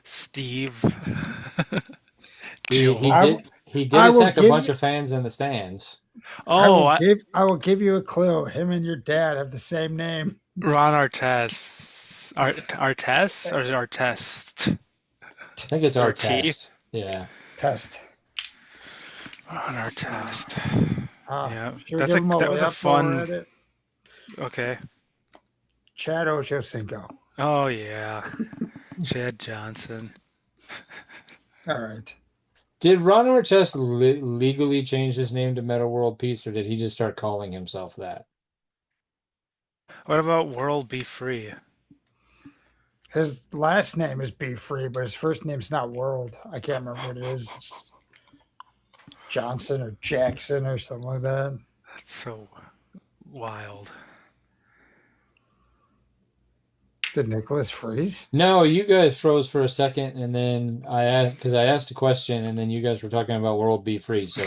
Steve, He Joel. I will. did I will attack a give bunch you. of fans in the stands. Oh, I will give you a clue. Him and your dad have the same name. Ron Artest. Artest or Artest? I think it's Is there our a T? test. Yeah. Test. Ron Artest. Yeah, Should we give him a that was a layup while we're fun. at it? Okay. Chad Ochocinco. Oh yeah, Chad Johnson. All right. Did Ron Artest legally change his name to Meta World Peace, or did he just start calling himself that? What about World Be Free? His last name is Be Free, but his first name's not World. I can't remember what it is. It's Johnson or Jackson or something like that. That's so wild. Did Nicholas freeze? No, you guys froze for a second, and then I asked because I asked a question, and then you guys were talking about World Be Free. So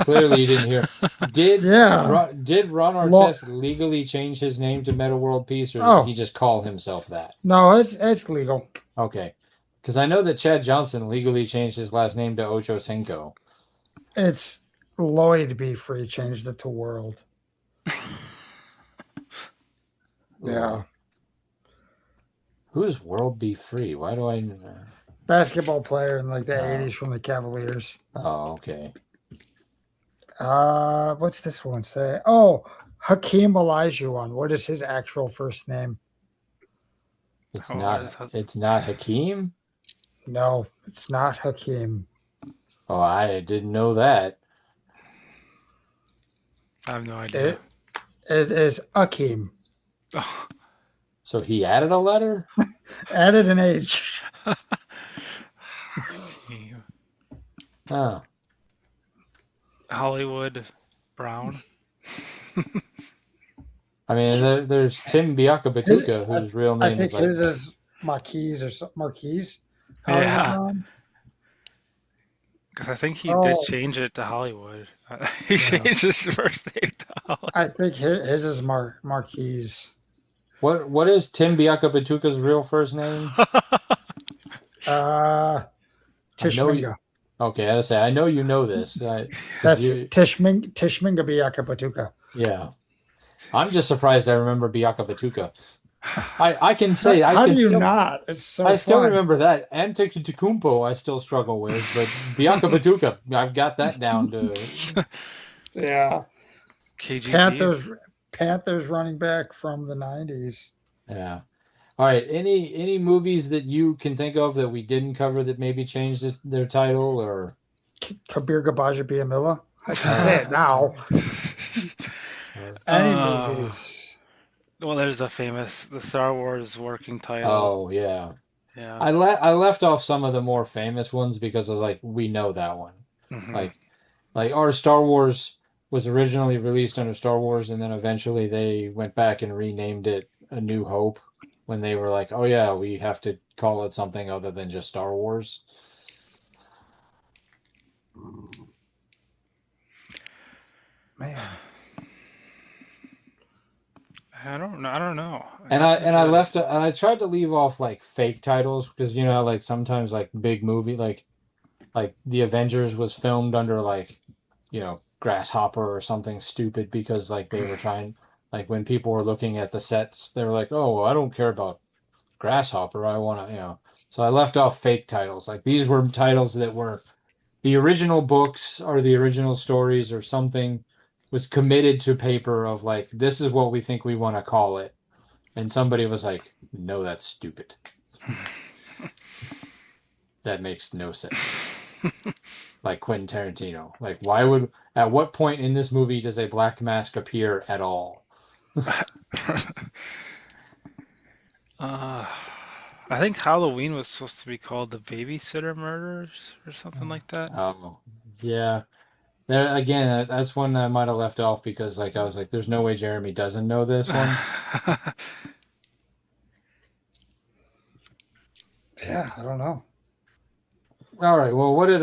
clearly you didn't hear. Yeah. Did Ron Lo- Artest legally change his name to Meta World Peace, or does he oh just call himself that? no, it's legal. Okay, because I know that Chad Johnson legally changed his last name to Ocho Cinco. It's Lloyd Be Free changed it to World. Yeah. Who's World Be Free? Why do I? Basketball player in like the Oh. 80s from the Cavaliers. Oh, okay. What's this one say? Oh, Hakeem Olajuwon. What is his actual first name? It's Oh, not. It's not Hakeem. No, it's not Hakeem. Oh, I didn't know that. I have no idea. It is Akeem. Oh. So he added a letter? Added an H. Oh. Hollywood Brown. I mean, there's Tim Biakabatuka, whose real I name think is like. his is Marquise or Marquise. Yeah. Because I think he did change it to Hollywood. He changed his first name to Hollywood. I think his is Marquise. What is Tim Biakabatuka's real first name? Tishminga. Okay, I say I know you know this. That's Tishminga Biakabatuka. Yeah. I'm just surprised I remember Biakabatuka. I can say How I can do you still not? It's so I still fun. remember that. Antetokounmpo I still struggle with, but Biakabatuka I've got that down to. Yeah. KGB. Panthers running back from the 90s. Yeah. All right. Any movies that you can think of that we didn't cover that maybe changed their title or Kabir Gabaja Biamila? I can say it now. Any movies. Well, there's the Star Wars working title. Oh yeah. Yeah. I left off some of the more famous ones because I was like, we know that one. Mm-hmm. Like our Star Wars was originally released under Star Wars, and then eventually they went back and renamed it A New Hope when they were like, oh yeah, we have to call it something other than just Star Wars. Man. I don't know. And I tried to leave off like fake titles because you know how like sometimes like big movie like the Avengers was filmed under like Grasshopper or something stupid because like they were trying like when people were looking at the sets they were like, oh, I don't care about Grasshopper, I want to so I left off fake titles. Like these were titles that were the original books or the original stories or something was committed to paper of like this is what we think we want to call it, and somebody was like, no, that's stupid. That makes no sense. Like Quentin Tarantino, like at what point in this movie does a black mask appear at all? I think Halloween was supposed to be called the Babysitter Murders or something like that. Oh yeah. There again, that's one that I might have left off because like I was like, there's no way Jeremy doesn't know this one. Yeah, I don't know. All right. Well, what did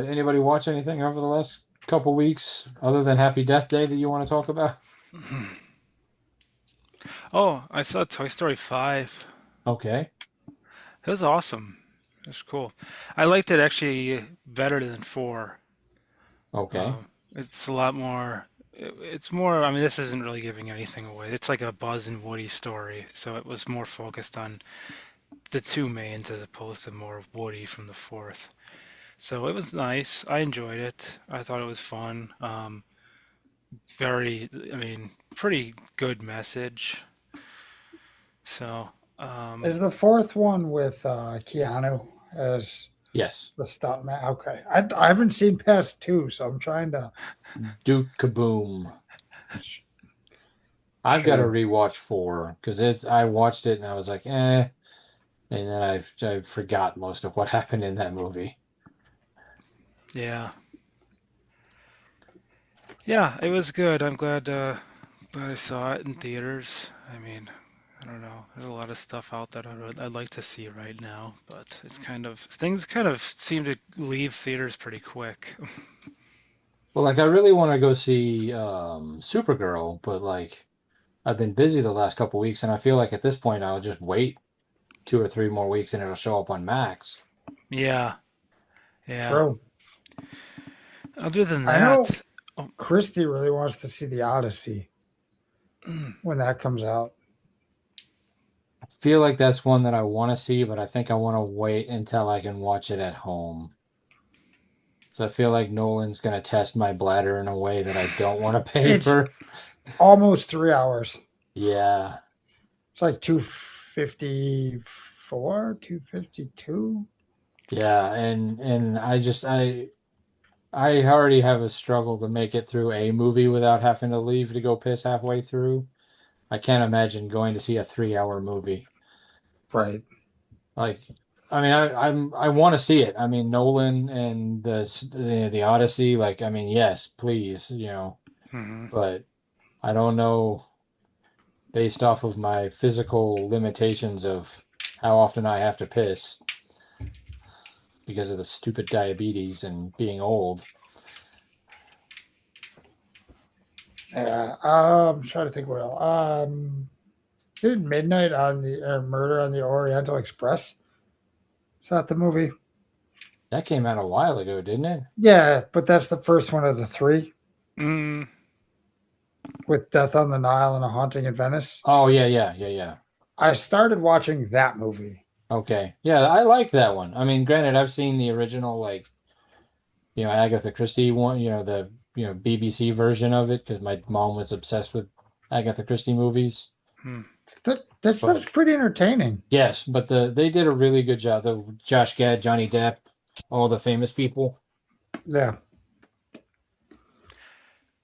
anybody watch anything over the last couple weeks other than Happy Death Day that you want to talk about? Oh, I saw Toy Story 5. Okay. It was awesome. It was cool. I liked it actually better than 4. Okay. It's a lot more. It's more. I mean, this isn't really giving anything away. It's like a Buzz and Woody story, so it was more focused on the two mains as opposed to more of Woody from the fourth. So it was nice. I enjoyed it. I thought it was fun. Very. I mean, pretty good message. So, Is the fourth one with Keanu as Yes. the stuntman? Okay, I haven't seen past two, so I'm trying to. Duke Kaboom. sh- I've got to Sure. rewatch 4 because I watched it and I was like, eh, and then I forgot most of what happened in that movie. yeah, yeah, it was good. I'm glad I saw it in theaters. I mean, I don't know. There's a lot of stuff out that I'd like to see right now, but it's kind of things kind of seem to leave theaters pretty quick. Well, like I really want to go see Supergirl, but like I've been busy the last couple weeks, and I feel like at this point I'll just wait 2 or 3 more weeks and it'll show up on Max. Yeah, yeah. True. Other than I know that, oh, Christy really wants to see the Odyssey when that comes out. I feel like that's one that I want to see, but I think I want to wait until I can watch it at home. So I feel like Nolan's going to test my bladder in a way that I don't want to pay It's for. almost 3 hours. Yeah. It's like 254, 252. Yeah, and I already have a struggle to make it through a movie without having to leave to go piss halfway through. I can't imagine going to see a 3 hour movie. Right. Like, I mean, I want to see it. I mean, Nolan and the Odyssey. Like, I mean, yes, please, mhm. but I don't know based off of my physical limitations of how often I have to piss because of the stupid diabetes and being old. Yeah. I'm trying to think what else. Is it Midnight on the Murder on the Oriental Express? Is that the movie? That came out a while ago, didn't it? Yeah, but that's the first one of the three Mm, with Death on the Nile and A Haunting in Venice. Oh yeah, yeah, yeah, yeah. I started watching that movie. Okay. Yeah, I like that one. I mean, granted, I've seen the original, like, Agatha Christie one, the, BBC version of it because my mom was obsessed with Agatha Christie movies. hmm. That But stuff's pretty entertaining. yes, but they did a really good job. The Josh Gad, Johnny Depp, all the famous people. Yeah.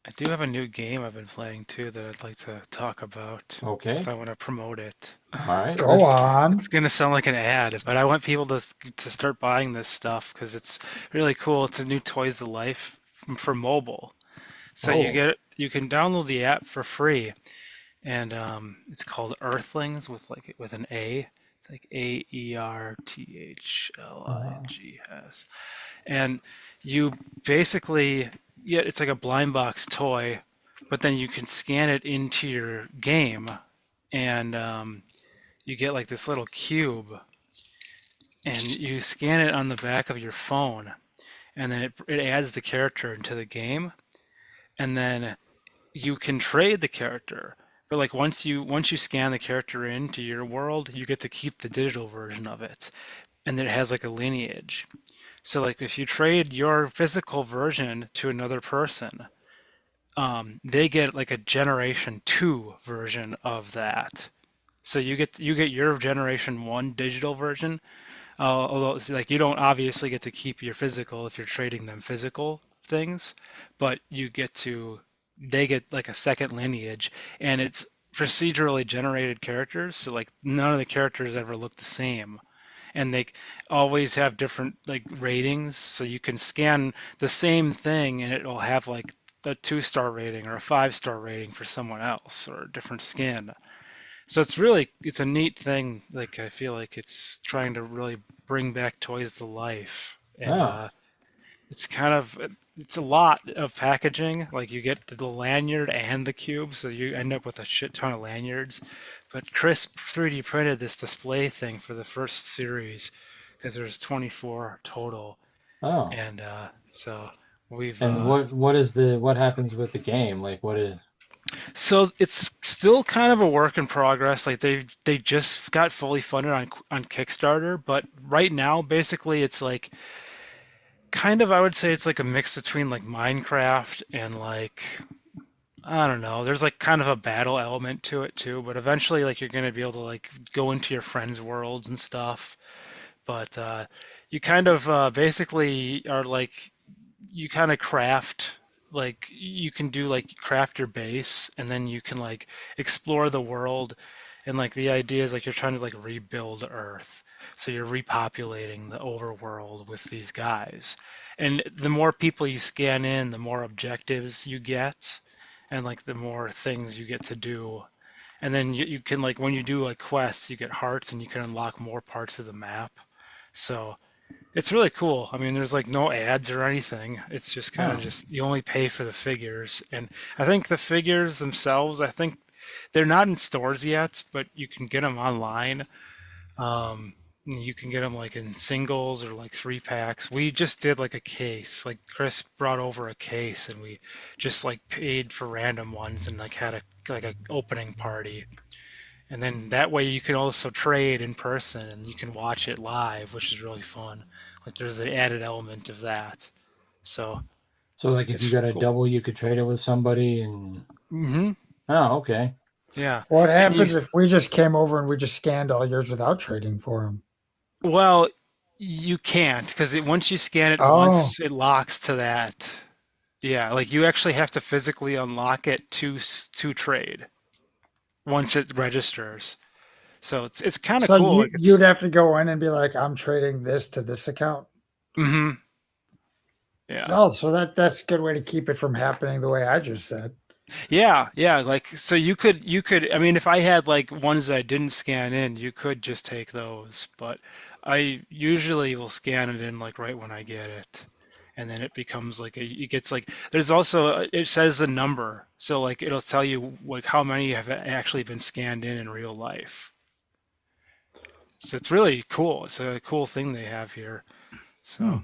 I do have a new game I've been playing too that I'd like to talk about if Okay. I want to promote it. All right. Go It's on. gonna sound like an ad, but I want people to start buying this stuff because it's really cool. It's a new Toys to Life for mobile. So Oh, you can download the app for free, and it's called Earthlings with an A. It's like uh, Aerthlings, and you basically yeah, it's like a blind box toy, but then you can scan it into your game, and you get like this little cube, and you scan it on the back of your phone, and then it adds the character into the game, and then you can trade the character. But like once you scan the character into your world, you get to keep the digital version of it, and then it has like a lineage. So like if you trade your physical version to another person, they get like a generation two version of that. So you get your generation one digital version. Although it's like you don't obviously get to keep your physical if you're trading them physical things, but they get like a second lineage, and it's procedurally generated characters. So like none of the characters ever look the same, and they always have different like ratings. So you can scan the same thing, and it will have like a 2-star rating or a 5-star rating for someone else or a different skin. So it's a neat thing. Like I feel like it's trying to really bring back toys to life. and Oh, it's kind of it's a lot of packaging. Like you get the lanyard and the cube, so you end up with a shit ton of lanyards. But Chris 3D printed this display thing for the first series because there's 24 total, oh. and so we've And what happens with the game? Like what is? so it's still kind of a work in progress. Like they just got fully funded on Kickstarter, but right now basically it's like kind of I would say it's like a mix between like Minecraft and like I don't know. There's like kind of a battle element to it too, but eventually like you're gonna be able to like go into your friends' worlds and stuff. But you kind of basically are like you kind of craft like you can do like craft your base and then you can like explore the world and like the idea is like you're trying to like rebuild Earth. So you're repopulating the overworld with these guys. And the more people you scan in, the more objectives you get and like the more things you get to do. And then you can like when you do like quests, you get hearts and you can unlock more parts of the map. So it's really cool. I mean, there's like no ads or anything. It's just kind of Oh, just you only pay for the figures. And I think the figures themselves, I think they're not in stores yet, but you can get them online. You can get them like in singles or like 3 packs. We just did like a case. Like Chris brought over a case and we just like paid for random ones and like had a like a opening party. And then that way you can also trade in person and you can watch it live, which is really fun. Like there's the added element of that. So so like if you it's got a cool. double, you could trade it with somebody, and Hmm. oh, okay. Yeah. What And you, happens if we just came over and we just scanned all yours without trading for them? well, you can't because once you scan it Oh, once, it locks to that. Yeah, like you actually have to physically unlock it to trade once it registers. So it's kind of so cool. you Like you'd it's, have to go in and be like, I'm trading this to this account. hmm, yeah. Oh, so that's a good way to keep it from happening the way I just said. Yeah, yeah, like so you could I mean if I had like ones that I didn't scan in, you could just take those, but I usually will scan it in like right when I get it. And then it becomes like it gets like there's also it says the number. So like it'll tell you like how many have actually been scanned in real life. So it's really cool. It's a cool thing they have here. Hmm. So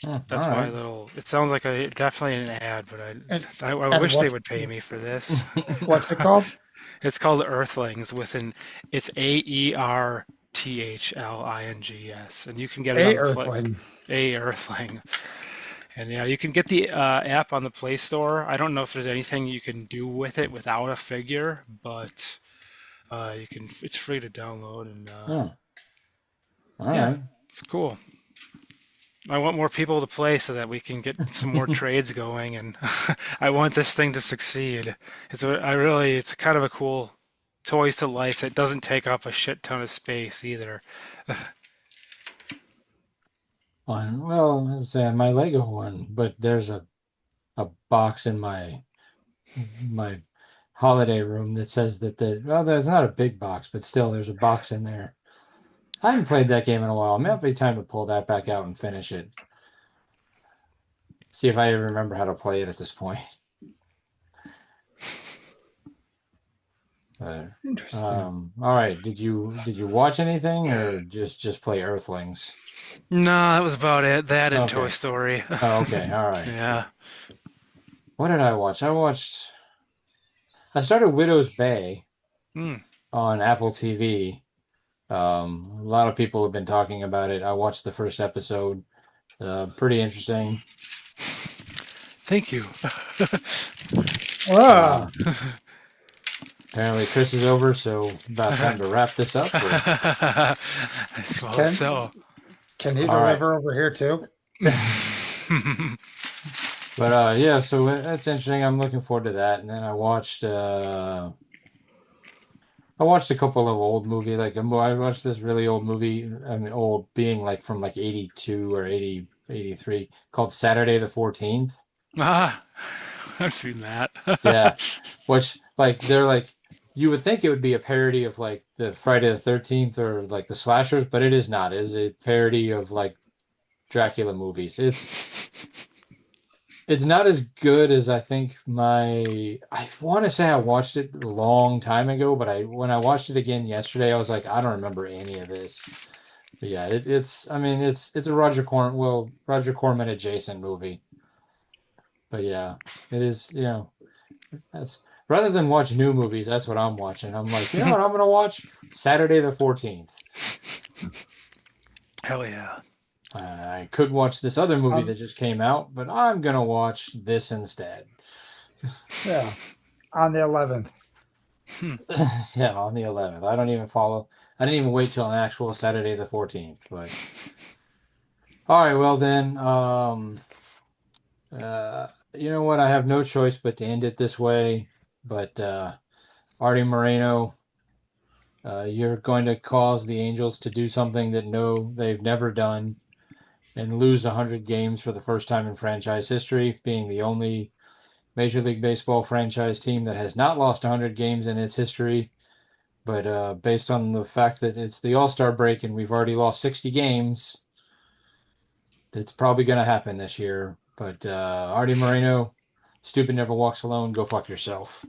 Hmm, all that's my right. little it sounds like a definitely an ad, but And I and wish they would pay me for this. what's it called? It's called Earthlings with an it's Aerthlings, and you can get it on A the play Earthling. a Earthling, and yeah, you can get the app on the Play Store. I don't know if there's anything you can do with it without a figure, but you can. It's free to download, and Hmm, all yeah, right. it's cool. I want more people to play so that we can get some more trades going, and I want this thing to succeed. It's kind of a cool toys to life that doesn't take up a shit ton of space either. Well, let's say my Lego one, but there's a box in my holiday room that says that well, there's not a big box, but still there's a box in there. I haven't played that game in a while. It might be time to pull that back out and finish it. See if I ever remember how to play it at this point. Interesting. All right. Did you watch anything or just play Earthlings? No, that was about it. That and Toy Okay. Story. Oh, okay. All right. Yeah. What did I watch? I started Widow's Bay Hmm. on Apple TV. A lot of people have been talking about it. I watched the first episode. Pretty interesting. Thank you. Ah, Um, Apparently Chris is over, so about time to wrap this up. Or I suppose can so. can he all right. deliver over here too? But yeah, so that's interesting. I'm looking forward to that. And then I watched a couple of old movie I watched this really old movie. I mean old being like from like 82 or 80 83, called Saturday the 14th. Ah, I've seen that. Yeah. Which like they're like you would think it would be a parody of like the Friday the 13th or like the slashers, but it is not. It is a parody of like Dracula movies. It's not as good as I think I want to say I watched it a long time ago, but when I watched it again yesterday, I was like, I don't remember any of this. But yeah, I mean, it's a Roger Corman adjacent movie. But yeah, it is, that's rather than watch new movies, that's what I'm watching. I'm like, you know what I'm gonna watch? Saturday the 14th. Hell yeah. I could watch this other movie Um, that just came out, but I'm gonna watch this instead. yeah, on the 11th. Yeah, on the 11th. I didn't even wait till an actual Saturday the 14th. But all right, well then, you know what? I have no choice but to end it this way. But Artie Moreno, you're going to cause the Angels to do something that they've never done, and lose 100 games for the first time in franchise history, being the only Major League Baseball franchise team that has not lost 100 games in its history. But based on the fact that it's the All-Star break and we've already lost 60 games, it's probably going to happen this year. But Artie Moreno, stupid never walks alone. Go fuck yourself.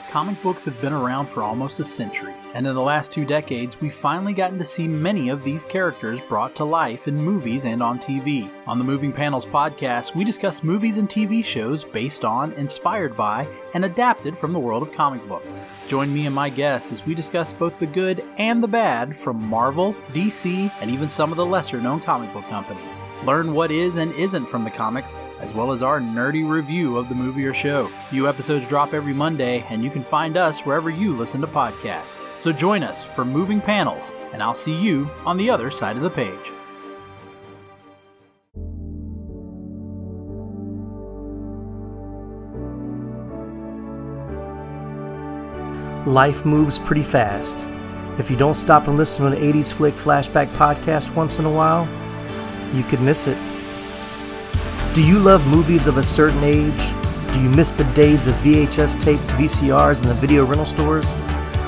Comic books have been around for almost a century, and in the last 2 decades, we've finally gotten to see many of these characters brought to life in movies and on TV. On the Moving Panels podcast, we discuss movies and TV shows based on, inspired by, and adapted from the world of comic books. Join me and my guests as we discuss both the good and the bad from Marvel, DC, and even some of the lesser-known comic book companies. Learn what is and isn't from the comics, as well as our nerdy review of the movie or show. New episodes drop every Monday, and you can find us wherever you listen to podcasts. So join us for Moving Panels, and I'll see you on the other side of the page. Life moves pretty fast. If you don't stop and listen to the 80s Flick Flashback podcast once in a while, you could miss it. Do you love movies of a certain age? Do you miss the days of VHS tapes, VCRs, and the video rental stores?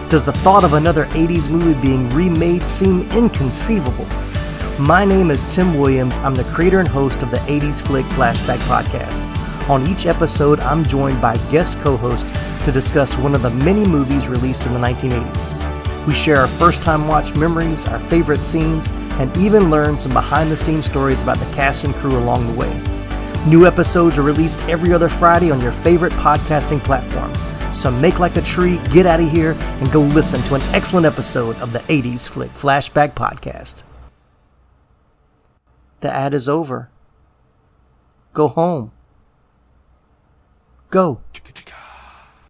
Does the thought of another 80s movie being remade seem inconceivable? My name is Tim Williams. I'm the creator and host of the 80s Flick Flashback podcast. On each episode, I'm joined by guest co-hosts to discuss one of the many movies released in the 1980s. We share our first-time watch memories, our favorite scenes, and even learn some behind-the-scenes stories about the cast and crew along the way. New episodes are released every other Friday on your favorite podcasting platform. So make like a tree, get out of here, and go listen to an excellent episode of the 80s Flick Flashback podcast. The ad is over. Go home. Go.